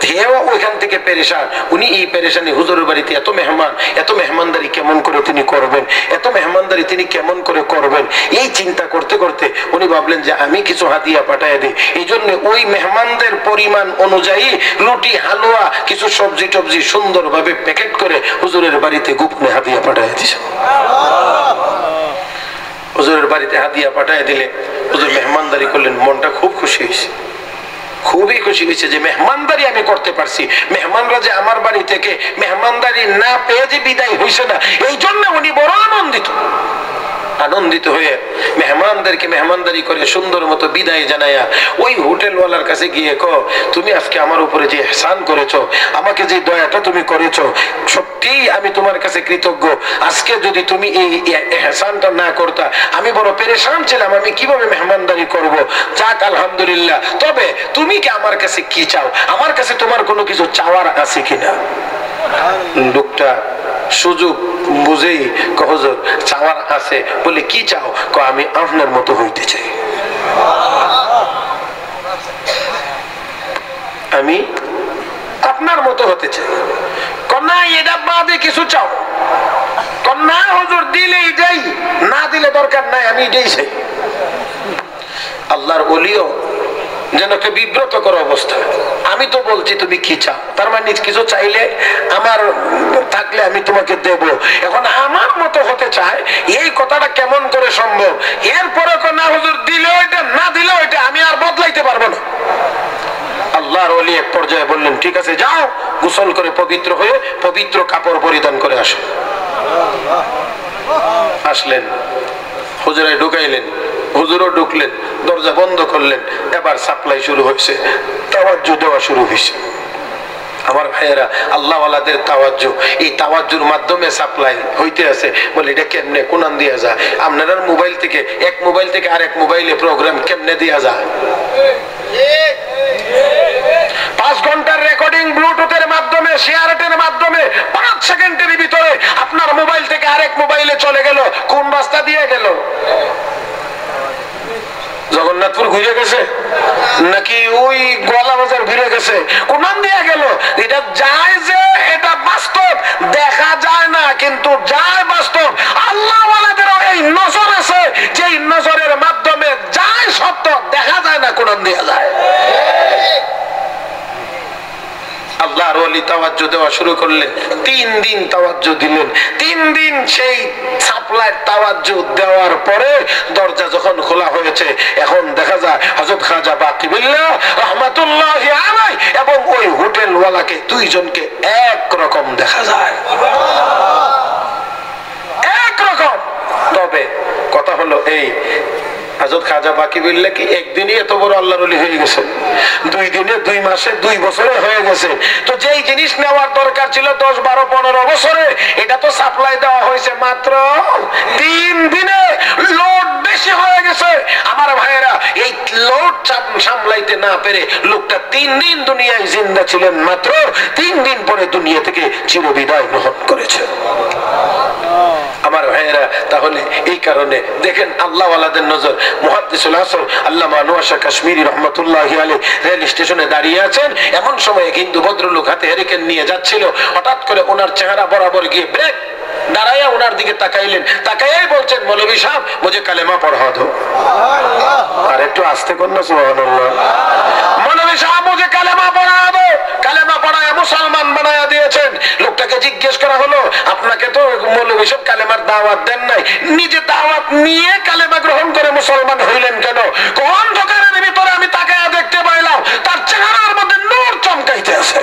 হেও ওইখান থেকে পেরেশান। উনি এই পেরেশানি, হুজুরের বাড়িতে এত মেহমান, এত মেহমানদারি কেমন করে তিনি করবেন, এত মেহমানদারি তিনি কেমন করে করবেন, এই চিন্তা করতে করতে উনি ভাবলেন যে আমি কিছু হাদিয়া পাঠায় দিই। এই জন্য ওই মেহমানদের পরিমাণ অনুযায়ী রুটি, হালুয়া, কিছু সবজি টবজি সুন্দরভাবে প্যাকেট করে হুজুরের বাড়িতে গোপনে হাদিয়া পাঠায় দিয়েছেন। হুজুরের বাড়িতে হাদিয়া পাঠায় দিলে হুজুর মেহমানদারি করলেন। মনটা খুব খুশি হয়েছে, খুবই খুশি হয়েছে যে মেহমানদারি আমি করতে পারছি। মেহমানরা যে আমার বাড়ি থেকে মেহমানদারি না পেয়ে যে বিদায় হয়েছে না, এই জন্য উনি বড় আনন্দিত হয়ে মেহমানদেরকে মেহমানদারি করে সুন্দর মতো বিদায় জানায়া ওই হোটেলওয়ালার কাছে গিয়ে তুমি আজকে আমার উপরে যে ইহসান করেছো, আমাকে যে দয়াটা তুমি করেছো, সত্যিই আমি তোমার কাছে কৃতজ্ঞ। আজকে যদি তুমি এই ইহসানটা না করতা, আমি বড় পেরেশান ছিলাম, আমি কিভাবে মেহমানদারি করব। যাক আলহামদুলিল্লাহ, তবে তুমি কি আমার কাছে কি চাও, আমার কাছে তোমার কোনো কিছু চাওয়ার আছে কিনা? লোকটা সুযোগ বুঝেই হুজুর চাওয়ার আছে। বলে কি চাও? আমি আপনার মতো হইতে চাই, আমি আপনার মতো হতে চাই। না এটা বাদে কিছু চাও? না হুজুর, দিলেই যাই, না দিলে দরকার নাই, আমি এটাই চাই। আল্লাহর ওলিও যেন একটা বিব্রতকর অবস্থা। আমি তো বলছি তুমি কি চাও, তার মানে কিছু চাইলে আমার থাকলে আমি তোমাকে দেব। এখন আমার মতো হতে চায়, এই কথাটা কেমন করে সম্ভব? এরপরে না হুজুর, দিলেও এটা, না দিলেও এটা, আমি আর বদলাইতে পারবো না। আল্লাহর ওলি এক পর্যায়ে বললেন, ঠিক আছে যাও, গোসল করে পবিত্র হয়ে পবিত্র কাপড় পরিধান করে আসো। আসলেন, হুজুরায় ঢুকাইলেন, হুজুরও ঢুকলেন, দরজা বন্ধ করলেন। এবার সাপ্লাই শুরু হয়েছে, তাওয়াজ্জু দেওয়া শুরু হয়েছে। আমার ভাইয়েরা, আল্লাহ ওয়ালাদের তাওয়াজ্জু, এই তাওয়াজ্জুর মাধ্যমে সাপ্লাই হইতে আছে। বলে এটা কেমনে, কোনান দিয়া যায়? আপনারা মোবাইল থেকে এক মোবাইল থেকে আরেক মোবাইলে প্রোগ্রাম কেমনে দিয়া যায়? 5 ঘন্টার রেকর্ডিং ব্লুটুথের মাধ্যমে, শেয়ারের মাধ্যমে 5 সেকেন্ডের ভিতরে আপনার মোবাইল থেকে আরেক মোবাইলে চলে গেল। কোন রাস্তা দিয়ে গেল? জগন্নাথপুর ঘুরে গেছে নাকি ওই গোয়ালা বাজার ঘুরে গেছে? কোনান দিয়ে গেল? এটা যায় যে এটা বাস্তব, দেখা যায় না, কিন্তু যায় বাস্তব। আল্লাহ ওয়ালাদের এই নজর আছে, যে নজরের মাধ্যমে যায় সত্য, দেখা যায় না কোনান দিয়ে যায়। আল্লাহর ওলি তাওয়াজ্জু দেওয়া শুরু করলেন। 3 দিন তাওয়াজ্জু দিলেন। 3 দিন সেই সাপ্লাই তাওয়াজ্জু দেওয়ার পরে দরজা যখন খোলা হয়েছে, এখন দেখা যায় হযরত খাজা বাকিবিল্লাহ রাহমাতুল্লাহি আলাইহি এবং ওই হোটেলওয়ালাকে দুইজনকে এক রকম দেখা যায়, এক রকম। তবে কথা হলো এই, হযরত খাজা বাকিবিল্লাহ কি একদিনই এত বড় আল্লাহর ওলি হয়ে গেছে? 2 দিনে, 2 মাসে, 2 বছরে হয়ে গেছে। তো যেই জিনিস নেওয়ার দরকার ছিল 10, 12, 15 বছরে, এটা তো সাপ্লাই দেওয়া হয়েছে মাত্র 3 দিনে। লোড বেশি হয়ে গেছে। আমার ভাইয়েরা, এই লোড সামলাইতে না পেরে লোকটা 3 দিন দুনিয়ায় জিন্দা ছিলেন, মাত্র 3 দিন পরে দুনিয়া থেকে চিরবিদায় গ্রহণ করেছে। আমার ভাইয়েরা, তাহলে এই কারণে দেখেন আল্লাহ ওয়ালাদের নজর। মুহাদ্দিসুল আসর আল্লামা আনোয়ার শাহ কাশ্মীরি রাহমাতুল্লাহি আলাইহি রেল স্টেশনে দাঁড়িয়ে আছেন। এমন সময় হিন্দু ভদ্রলোক হাতে হেরিকেন নিয়ে যাচ্ছিল। হঠাৎ করে ওনার চেহারা বরাবর গিয়ে ব্রেক দাঁড়াইয়া ওনার দিকে তাকাইলেন, তাকাইয়াই বলছেন মৌলভী সাহেব মুঝে কালেমা পড়া দো। আর একটু আস্তে কর না সুবহানাল্লাহ। মৌলভী সাহেব মুঝে কালেমা পড়া দো। কালেমা পড়ায় মুসলমান বানায়া দিয়েছেন। লোকটাকে জিজ্ঞেস করা হলো আপনাকে তো মৌলভী সাহেব কালেমার দাওয়াত দেন নাই, নিজে দাওয়াত নিয়ে কালেমা গ্রহণ করে মুসলমান হইলেন কেন? কোন দোকানের ভিতরে আমি তাকায়া দেখতে পাইলাম তার চেহারার মধ্যে নূর চমকাইতে আছে।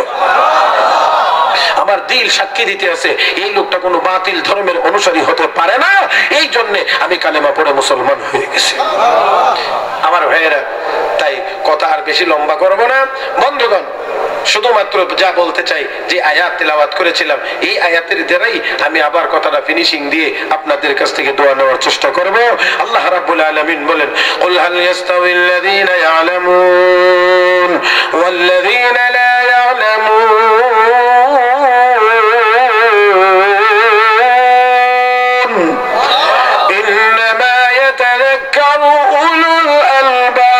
আমার দিল সাক্ষী দিতে আছে এই লোকটা কোনো বাতিল ধর্মের অনুসারী হতে পারে না, এই জন্য আমি কালেমা পড়ে মুসলমান হয়ে গেছি। আমার ভাইয়েরা, তাই কথা আর বেশি লম্বা করব না। বন্ধুগণ, শুধুমাত্র যা বলতে চাই, যে আয়াত তেলাওয়াত করেছিলাম এই আয়াতের দ্বারাই আমি আবার কথাটা ফিনিশিং দিয়ে আপনাদের কাছ থেকে দোয়া নেওয়ার চেষ্টা করব। আল্লাহ রাব্বুল আলামিন বলেন, কুল হাল ইয়াস্তাউিল্লাযীনা ইয়ালামুন ওয়াল্লাযীনা লা ইয়ালামুন ইন্নামা ইয়াতাযাক্কারু উলুল আলবাব।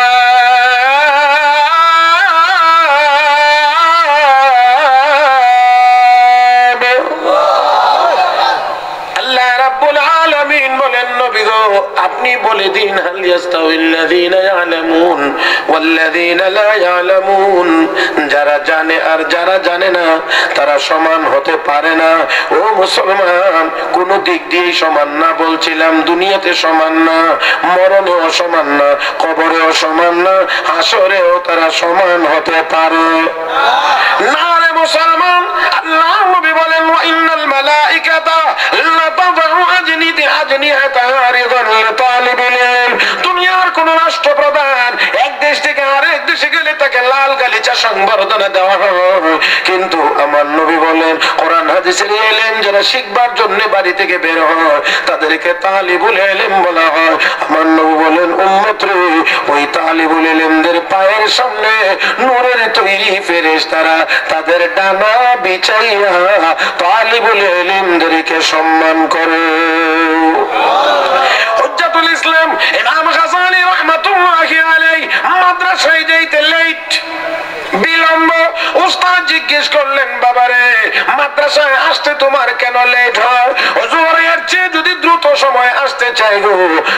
আপনি বলে দিন, হাল ইয়াস্তাউিল্লাযীনা ইয়ালামুন ওয়াল্লাযীনা লা ইয়ালামুন, যারা জানে আর যারা জানে না তারা সমান হতে পারে না। ও মুসলমান, কোন দিক দিয়ে সমান না বলছিলাম। দুনিয়াতে সমান না, মরণেও সমান না, কবরেও সমান না, হাসরেও তারা সমান হতে পারে না রে মুসলমান। আল্লাহ নবী বলেন, ওয়া ইন্নাল মালাইকাতা লাতাযউ আজনিহাতা রিদান লিতালিবিল ইলম। দুনিয়ার কোন রাষ্ট্রপ্রধান এক দেশ থেকে আরেক দেশে গেলে তাকে লাল গালিচা সংবর্ধনা দেওয়া হয়, কিন্তু আমার নবী বলেন কোরআন হাদিসের ইলম যারা শিখবার জন্য বাড়ি থেকে বের হয় তাদেরকে তালিবুল ইলম বলা হয়। আমার নবী বলেন, উম্মত রে, ওই তালিবুল ইলমদের পায়ের সামনে নূরের তৈরি ফেরেশতারা তাদের ডানা বিছাইয়া তালিবুল ইলমদেরকে সম্মান করে। হুজ্জাতুল ইসলাম ইমাম গাযালি রাহমাতুল্লাহি আলাইহি মাদ্রাসায় যাইতে লেট, বিলম্ব। উস্তাদ জিজ্ঞেস করলেন, বাবারে মাদ্রাসায় আসতে তোমার কেন লেট হয়? হুজুর, এর চেয়ে যদি দ্রুত সময় আসতে চাই গো,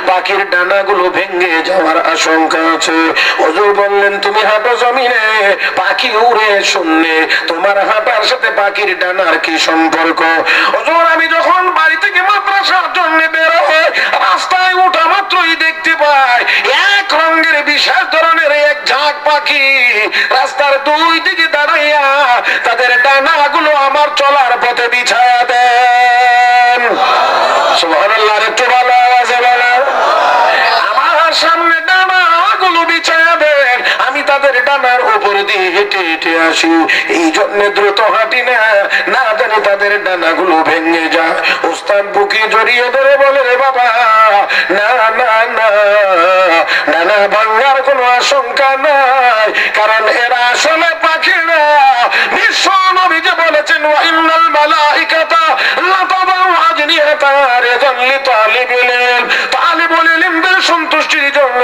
পাখির ডানাগুলো ভেঙে যাওয়ার আশঙ্কা আছে। হুজুর বললেন, তুমি হাঁটো জমিনে, পাখি উড়ে শূন্যে, তোমার হাঁটার সাথে পাখির ডানার কি সম্পর্ক? হুজুর, আমি যখন বাড়ি থেকে মাদ্রাসার জন্য বের হই, রাস্তায় উঠা মাত্রই দেখতে পাই এক রঙের বিশেষ ধরনের এক ঝাঁক পাখি রাস্তার দুই দিকে দাঁড়াইয়া তাদের ডানাগুলো আমার চলার পথে বিছায়া দেন। সুবহানাল্লাহ, একটু ভালো আওয়াজে বলেন। আমার সামনে ডানাগুলো বিছায়া দেন, আমি তাদের ডানার উপর দিয়ে হেঁটে হেঁটে আসি। এই জন্য দ্রুত হাঁটি না, না জানি তাদের ডানাগুলো ভেঙে যায়। উস্তাদ বুকে জড়িয়ে ধরে বলে, রে বাবা, না না না, ডানা ভাঙার কোনো আশঙ্কা নাই, কারণ এরা আসলে পাখি না। বিশ্ব নবী যে বলেছেন, ওয়া ইন্নাল মালাইকাতা লাতাযউ আজনিহাতা রিদান লিতালিবিল ইলম, তালিবুল ইলমদের সন্তুষ্টির জন্য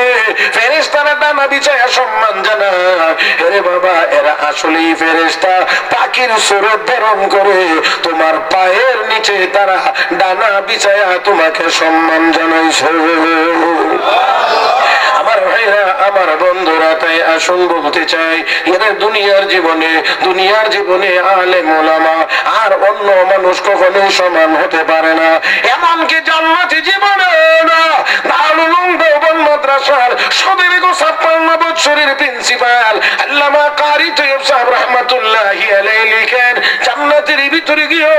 ফেরেশতারা ডানা বিছায়া সম্মান জানায়। রে বাবা, এরা আসলেই ফেরেশতা, পাখির সুরত ধারণ করে তোমার পায়ের নিচে তারা ডানা বিছায়া তোমাকে সম্মান জানাইছে। আমার ভাইরা, আমার বন্ধুরা, তাই আসুন বলতে চাই, এদের দুনিয়ার জীবনে আলেম ওলামা আর অন্য মানুষ কখনোই সমান হতে পারে না। এমনকি জান্নাতি জীবনে না। দারুল উলুম দেওবন্দ মাদ্রাসার সদীর্ঘ 56 বছরের প্রিন্সিপাল আল্লামা কারি তৈয়ব সাহেব রাহমাতুল্লাহি আলাইহি লিখেন, জান্নাতের ভিতরে গিয়ে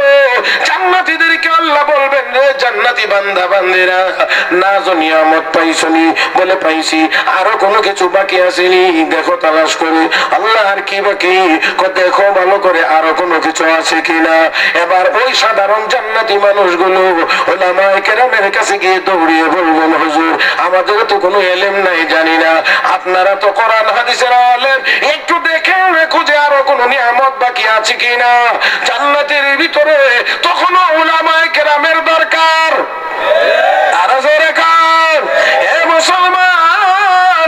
জান্নাতীদেরকে আল্লাহ বলবেন, রে জান্নাতি বান্দা বান্দিরা, নাজ ও নিয়ামত পাইছনি? বলে পাইছি। আরো কোনো কিছু বাকি আসেনি? দেখো তালাশ করে। আল্লাহ, আর কি বাকি? দেখো ভালো করে আরো কোনো কিছু আছে কিনা। এবার ওই সাধারণ জান্নাতি মানুষগুলো উলামায়ে কেরামের কাছে গিয়ে দৌড়িয়ে বলবেন, হুজুর, আমাদের তো কোনো ইলম নাই, জানি না। আপনারা তো কোরআন হাদিসের আলেম, একটু দেখে খুঁজে আরো কোনো নিয়ামত বাকি আছে কিনা জান্নাতের ভিতরে। তখন উলামায়ে কেরামের দরকার। আরো জোরে কান, হে মুসলমান,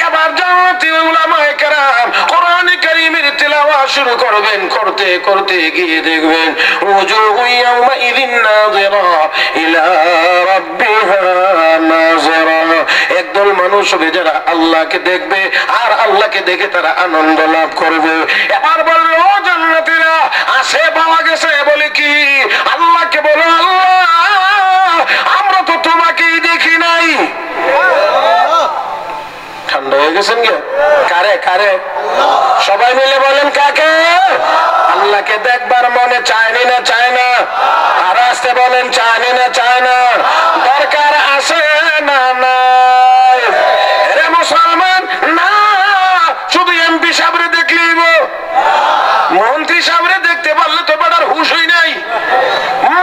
এবার জান্নাতি উলামায়ে কেরাম কোরআন কারীমের তিলাওয়াত শুরু করবেন, করতে করতে গিয়ে দেখবেন ওয়াজুহু ইয়াওমাইযিন নাযিরা ইলা রাব্বিহা নাযিরা। একদল মানুষ হবে যারা আল্লাহকে দেখবে আর আল্লাহকে দেখে তারা আনন্দ লাভ করবে। এবার বলবে ও জান্নাতীরা আসে পাওয়া গেছে, বলে কি? আল্লাহকে বলো আল্লাহ আমরা তো তোমাকেই দেখি নাই। ঠান্ডা হয়ে গেছেন কে? কারে কারে? সবাই মিলে বলেন কাকে? আল্লাহকে দেখবার মনে চায়নি না চায় না? আর আসতে বলেন চায়নি না চায় না? দরকার আছে না নাই? রে মুসলমান না শুধু এমপি সাহেবরে দেখলেই মন্ত্রী সাহেবরে দেখতে পারলে তো বেটার হুশই নাই।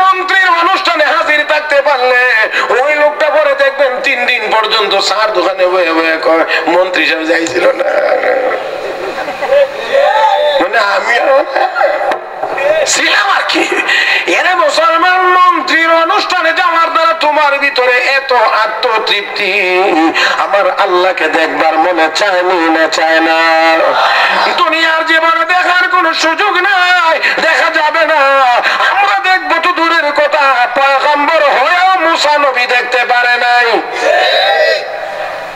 মন্ত্রীর অনুষ্ঠানে হাজির থাকতে পারলে ওই লোকটা পরে দেখবেন 3 দিন পর্যন্ত সার দোকানে বয়ে বয়ে কয় মন্ত্রী সাহেব যাইছিল না, মানে আমি ছিলাম আর কি। এরা মুসলমান মন্ত্রীর অনুষ্ঠানে যাওয়ার দ্বারা তোমার ভিতরে এত আত্মতৃপ্তি, আমার আল্লাহকে দেখবার মনে চায়নি না চায় না? দুনিয়ার জীবনে দেখার কোন সুযোগ নাই, দেখা যাবে না। আমরা দেখবো তো দূরের কথা, পয়গম্বর হয়েও মুসা নবী দেখতে পারে নাই।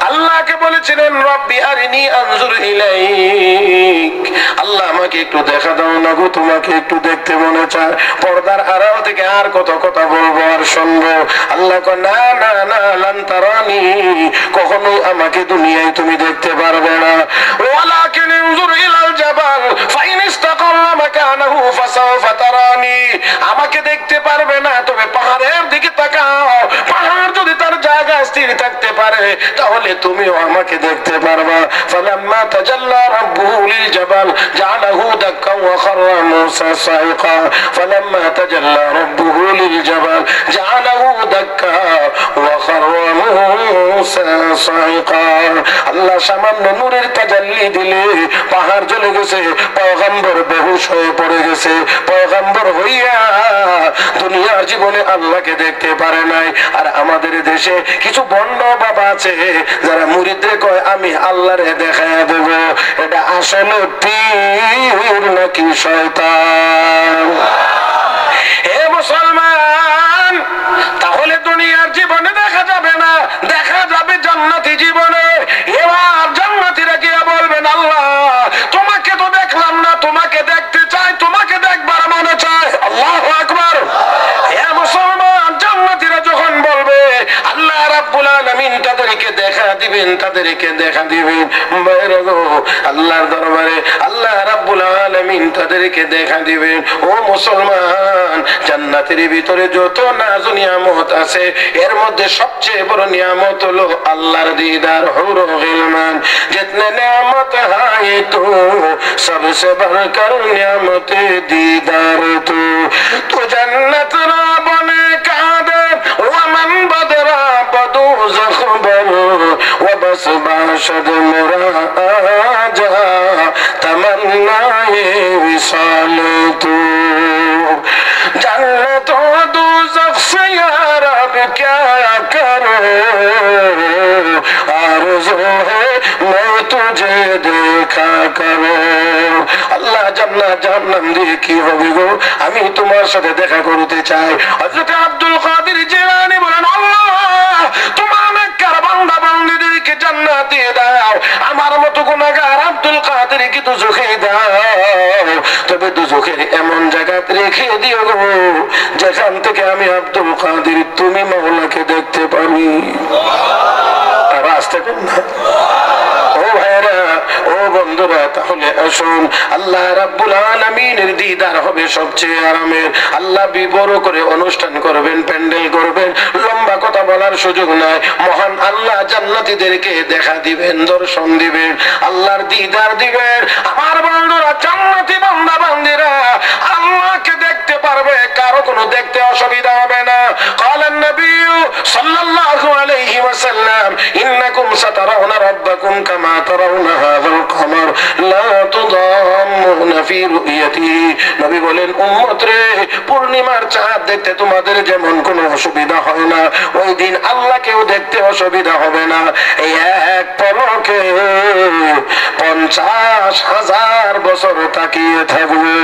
আল্লাহকে বলেছিলেন রব্বি আরিনি আনজুর ইলাইক, আল্লাহ আমাকে একটু দেখা দাও না গো, তোমাকে একটু দেখতে মনে চায়। পর্দার আড়াল থেকে আর কত কথা বলবো আর শুনবো? আল্লাহ কয় না না না লান তারানি, কখনোই আমাকে দুনিয়ায় তুমি দেখতে পারবে না। ওয়ালাকিন ইনজুর ইলাল জাবাল ফাইন ইসতাকাররা মাকানাহু ফাসাওফা তারানি, আমাকে দেখতে পারবে না তবে পাহাড়ের দিকে তাকাও, পাহাড় যদি তার জায়গা স্থির থাকতে পারে তাহলে তুমিও আমাকে দেখতে পারবা। ফালাম্মা তাজাল্লা রাব্বুহু লিল জাবাল জাআলাহু দাক্কান ওয়া খাররা মূসা সাইকা, ফালাম্মা তাজাল্লা রাব্বুহু লিল জাবাল জাআলাহু দাক্কা ওয়া খাররা মূসা সাইকা। আল্লাহ সামান্য নূরের তাজাল্লি দিলে পাহাড় জ্বলে গেছে, পয়গম্বর বেহুশ হয়ে পড়ে গেছে। পয়গম্বর হইয়া দুনিয়ার জীবনে আল্লাহকে দেখতে পারে নাই। আর আমাদের দেশে কিছু ভণ্ড বাবা আছে যারা মুরিদরে কয় আমি আল্লাহরে দেখায়া দেব। এটা আসলে পীর নাকি শয়তান? হে মুসলমান, তাহলে দুনিয়ার জীবনে দেখা যাবে না, দেখা যাবে জান্নাতি জীবনে। এবার জান্নাতীরা গিয়ে বলবেন আল্লাহ তোমাকে তো দেখলাম না, তোমাকে দেখতে চাই, তোমাকে দেখবার মনে চায়। আল্লাহু আকবার। হে মুসলমান, জান্নাতীরা যখন বলবে আল্লাহ রাব্বুল আলামিন তাদেরকে দেখা দিবেন, তাদেরকে দেখা দিবেন। বাইরে গো আল্লাহর দরবারে আল্লাহ রাব্বুল আলামিন তাদেরকে দেখা দিবেন। ও মুসলমান, জান্নাতের ভিতরে যত নাজ নিয়ামত আছে এর মধ্যে সবচেয়ে বড় নিয়ামত হলো আল্লাহর দিদার। হুর গিলমান जितने नियामत है तो सबसे बढ़कर नियामत दीदार तू जन्नत रा बने कादे वमन बदरा बदू ज़ख़बर व बस बाशद मुराजा तमन्नाए विसाल तू जन्नत व दोज़ख से या रब क्या करूं आरज़ू है मैं तुझे देखा करो। আল্লাহ জান্নাত জাহান্নাম দিয়ে কি হবে গো, আমি তোমার সাথে দেখা করতে চাই। হযরত আব্দুল কাদের জিলানী বলেন আল্লাহ তোমার নেককার বান্দা বান্দীদেরকে জান্নাত দিয়ে দাও, আমার মতো গুনাহগার আব্দুল কাদেরকে দুজখে দাও, তবে দুজখের এমন জায়গাতে রেখে দিও গো যেখান থেকে আমি আব্দুল কাদের তুমি মাওলাকে দেখতে পারি। আর আসতে কোন না ও ভাইরা, ও বন্ধুরা, তাহলে আসুন আল্লাহ রাব্বুল আলামিনের দিদার হবে সবচেয়ে আরামের। আল্লাহ বড় করে অনুষ্ঠান করবেন, প্যান্ডেল করবেন, লম্বা কথা বলার সুযোগ নাই। মহান আল্লাহ জান্নাতীদেরকে দেখা দিবেন, দর্শন দিবেন, আল্লাহর দিদার দিবেন। আমার বন্ধুরা, জান্নাতী বান্দা বান্দীরা আল্লাহকে দেখতে পারবে, কারো কোনো দেখতে অসুবিধা হবে না। قال النبي صلى الله عليه وسلم إنكم তারাউনা রাব্বাকুম কামা তারাউনা হাযাল কমার লা তুদাম্মুনা ফি রু'য়াতিহি। নবী বলেন, উম্মত রে, পূর্ণিমার চাঁদ দেখতে তোমাদের যেমন কোনো অসুবিধা হয় না, ওই দিন আল্লাহকেও দেখতে অসুবিধা হবে না। এই এক পলকে 50,000 বছর তাকিয়ে থাকবে।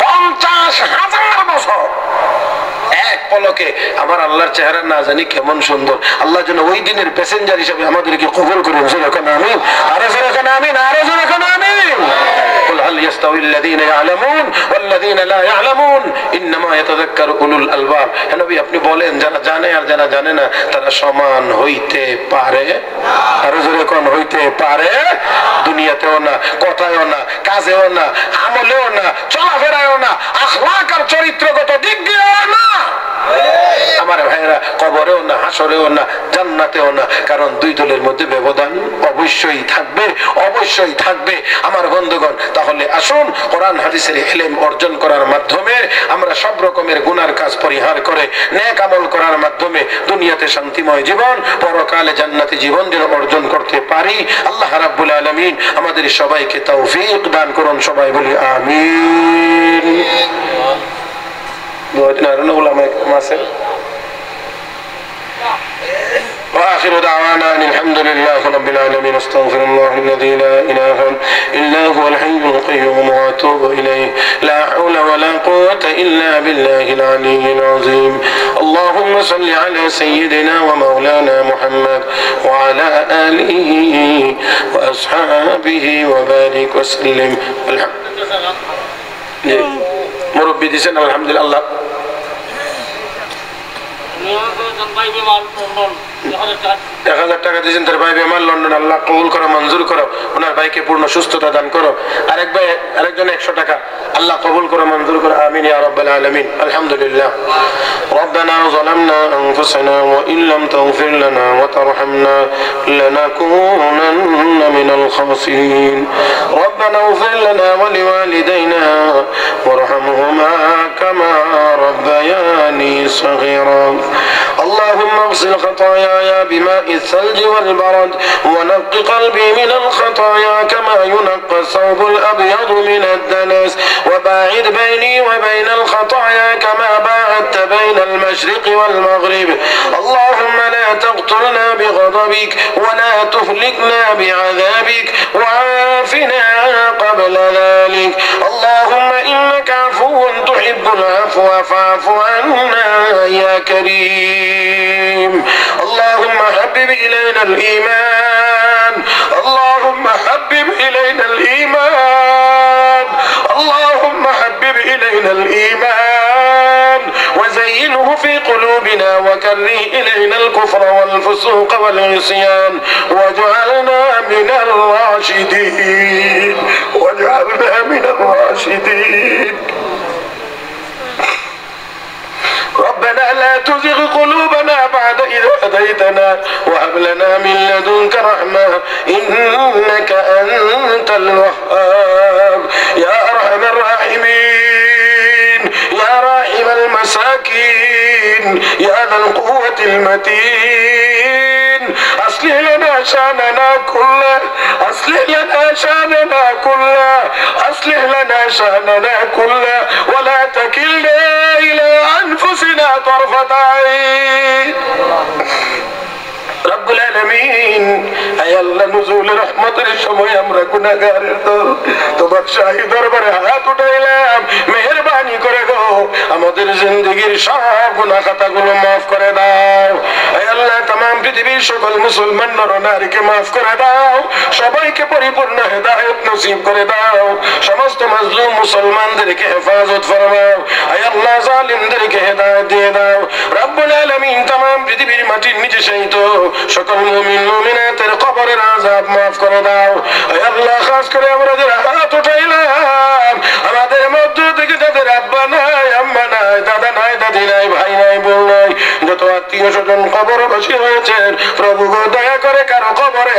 50,000 বছর এক পলকে আমার আল্লাহর চেহারা না জানি কেমন সুন্দর। আল্লাহ যেন ওই দিনের প্যাসেঞ্জার হিসেবে আমাদেরকে কবুল করুন। যেরকম আমিন, আরো যেরকম আমিন, আরো যেরকম আমিন। قل هل يستوي الذين يعلمون والذين لا يعلمون انما يتذكر اولو الالباب। নবী আপনি বলেন, যারা জানে আর যারা জানে না তারা সমান হইতে পারে? আরো যেরকম হইতে পারে? দুনিয়াতেও না, কথায়ও না, কাজেও না, আমলেও না, চলাফেরায়ও না, আখলাক আর চরিত্রগত দিক দিয়েও না। আমার ভাইরা, কবরেও না, হাসরেও না, জান্নাতেও না। কারণ দুই দলের মধ্যে ব্যবধান অবশ্যই থাকবে, অবশ্যই থাকবে আমার বন্ধুগণ। তাহলে আসুন কোরআন হাদিসের ইলম অর্জন করার মাধ্যমে আমরা সব রকমের গুনার কাজ পরিহার করে নেক আমল করার মাধ্যমে দুনিয়াতে শান্তিময় জীবন, পরকালে জান্নাতি জীবন যেন অর্জন করতে পারি। আল্লাহ রাব্বুল আলামিন আমাদের সবাইকে তৌফিক দান করুন। সবাই বলি আমিন। وآخر دعوانا أن الحمد لله رب العالمين. استغفر الله الذي لا إله إلا هو الحي القيوم وأتوب إليه. لا حول ولا قوة إلا بالله العلي العظيم. اللهم صل على سيدنا ومولانا محمد وعلى آله وأصحابه وبارك وسلم. الحمد لله. مربي ديسنا الحمد لله. 1000 টাকা দিয়েছেন তার ভাই বেমার লন্ডন। আল্লাহ কবুল করো, মঞ্জুর করো, ওনার ভাইকে পূর্ণ সুস্থতা দান করো। আরেক ভাই, আরেকজন 100 টাকা, আল্লাহ কবুল করো, মঞ্জুর করো, আমিন ইয়া রাব্বাল আলামিন। আলহামদুলিল্লাহ। ربنا ظلمنا أنفسنا وإن لم تغفر لنا وترحمنا لنكونن من الخاسرين. ربنا اغفر لنا ولوالدينا وارحمهما كما ربياني صغيرا. اللهم اغسل خطاياي بماء الثلج والبرد ونق قلبي من الخطايا كما ينقى الثوب الأبيض من الدنس وباعد بيني وبين الخطايا كما باعدت بين المشرق والمغرب. اللهم لا تقتلنا بغضبك ولا تهلكنا بعذابك وعافنا قبل ذلك. اللهم إنك عفو تحب العفو فاعف عنا يا كريم. اللهم حبب إلينا الإيمان، اللهم حبب إلينا الإيمان، اللهم حبب إلينا الإيمان وزينه في قلوبنا وكره إلينا الكفر والفسوق والعصيان واجعلنا من الراشدين، واجعلنا من الراشدين. ربنا لا تزغ قلوبنا بعد إذ هديتنا وهب لنا من لدنك رحمة إنك أنت الوهاب. يا أرحم الراحمين، يا راحم المساكين، يا ذا القوة المتين، أصلح لنا شأننا كله، أصلح لنا شأننا كله، أصلح لنا شأننا كله ولا تكلنا إلى أنفسنا طرفة عين. رب العالمين আয় আল্লাহ, নুজুল রহমতের সময় আমরা গুনাহগারের দল তোমার শাহী দরবারে হাত উঠাইলাম, মেহেরবানি করে গো আমাদের জিন্দেগীর সব গুনাহ খাতাগুলো মাফ করে দাও। আয় আল্লাহ, तमाम পৃথিবীর সকল মুসলমান নর নারীকে মাফ করে দাও, সবাইকে পরিপূর্ণ হেদায়েত নসিব করে দাও, সমস্ত মাজলুম মুসলমানদেরকে হেফাজত ফরমাও। আয় আল্লাহ, জালিমদেরকে হেদায়েত দিয়ে দাও। রব্বুল আলামিন तमाम পৃথিবীর মাটির নিচে শায়িত সকল মুমিন মুমিনাতের কবরের আযাব মাফ করে দাও। আয় আল্লাহ, খাস করে আমরা যারা হাত উঠাইলাম আমাদের মধ্য থেকে যাদের আব্বা নাই, আম্মা নাই, দাদা নাই, দাদি নাই, ভাই নাই, বোন নাই, যত আত্মীয় স্বজন কবরবাসী হয়েছেন, প্রভু গো দয়া করে কারো কবরে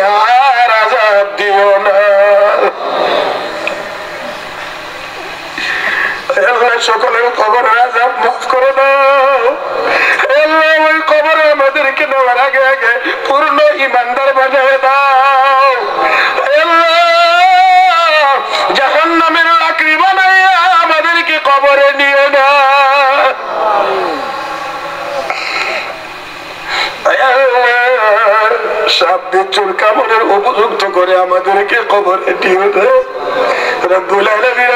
আর আযাব দিও না। সকলের কবরের আযাব মাফ করে দাও। আল্লাহ ওই কবরে আমাদেরকে নেওয়ার আগে আগে পূর্ণ ইমানদার বানিয়ে দাও। আল্লাহ জাহান্নামের লাকড়ি বানাইয়া আমাদেরকে কবরে নিও না। সাবদের চুল কামড়ের উপযুক্ত করে আমাদেরকে কবরে নিও না। রব্বুল আলামিন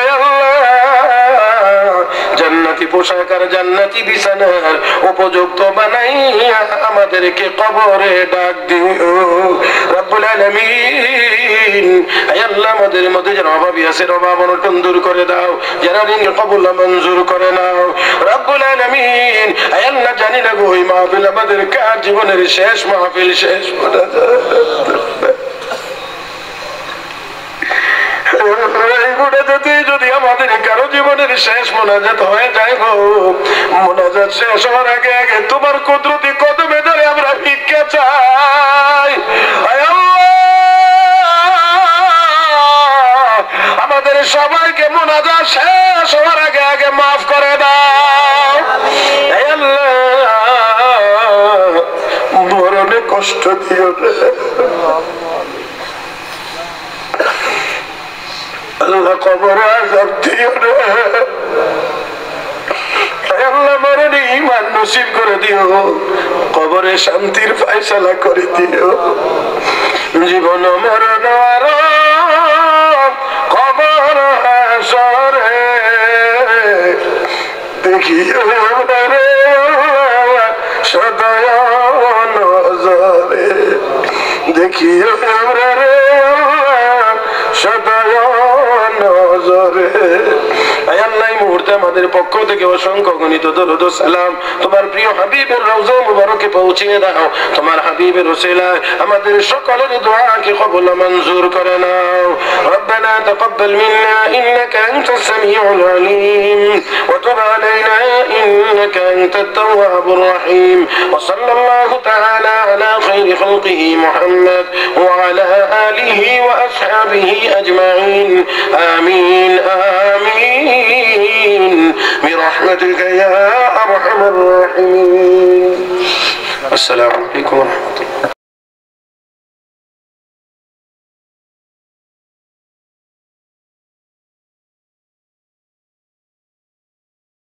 জান্নাতি পোশাক আর জান্নাতি বিছানার উপযুক্ত বানাইয়া আমাদেরকে কবরে ডাক দিও। রব্বুল আলামিন আয় আল্লাহ আমাদের মধ্যে যারা অভাবী আছে অভাব অনটন দূর করে দাও, যারা ঋণ কবুল মঞ্জুর করে নাও। রব্বুল আলামিন আয় আল্লাহ জানি না গো ওই মাহফিল আমাদের কার জীবনের শেষ মাহফিল, শেষ যদি আমাদের কারো জীবনের শেষ মোনাজাত হয়ে যায় গো, মোনাজাত শেষ হওয়ার আগে আগে তোমার কুদরতি কদমে ধরে আমরা ভিক্ষা চাই। আমাদের সবাইকে মোনাজাত শেষ হওয়ার আগে আগে মাফ করে দাও। মরণে কষ্ট দিও না আল্লাহ, কবরে আযাব দিও না আল্লাহ, মরণে ঈমান নসিব করে দিও, কবরে শান্তির ফয়সালা করে দিও। জীবন মরণ আর কবর হাসরে দেখিও রে সদয় নজরে, দেখিও রে সদয় নজরে। আল্লাহ এই মুহূর্তে আমাদের পক্ষ থেকে অসংখ্য গণিত দরুদ ও সালাম তোমার প্রিয় হাবিবের রওজা মুবারকে পৌঁছিয়ে দাও। তোমার হাবিবের ওসিলায় আমাদের সকলের দোয়াকে কবুল মঞ্জুর করে নাও। ربنا تقبل منا إنك أنت السميع العليم وتب علينا إنك أنت التواب الرحيم وصلى الله تعالى على خير خلقه محمد وعلى آله وأصحابه أجمعين آمين آمين برحمتك يا أرحم الراحمين. السلام عليكم ورحمة الله.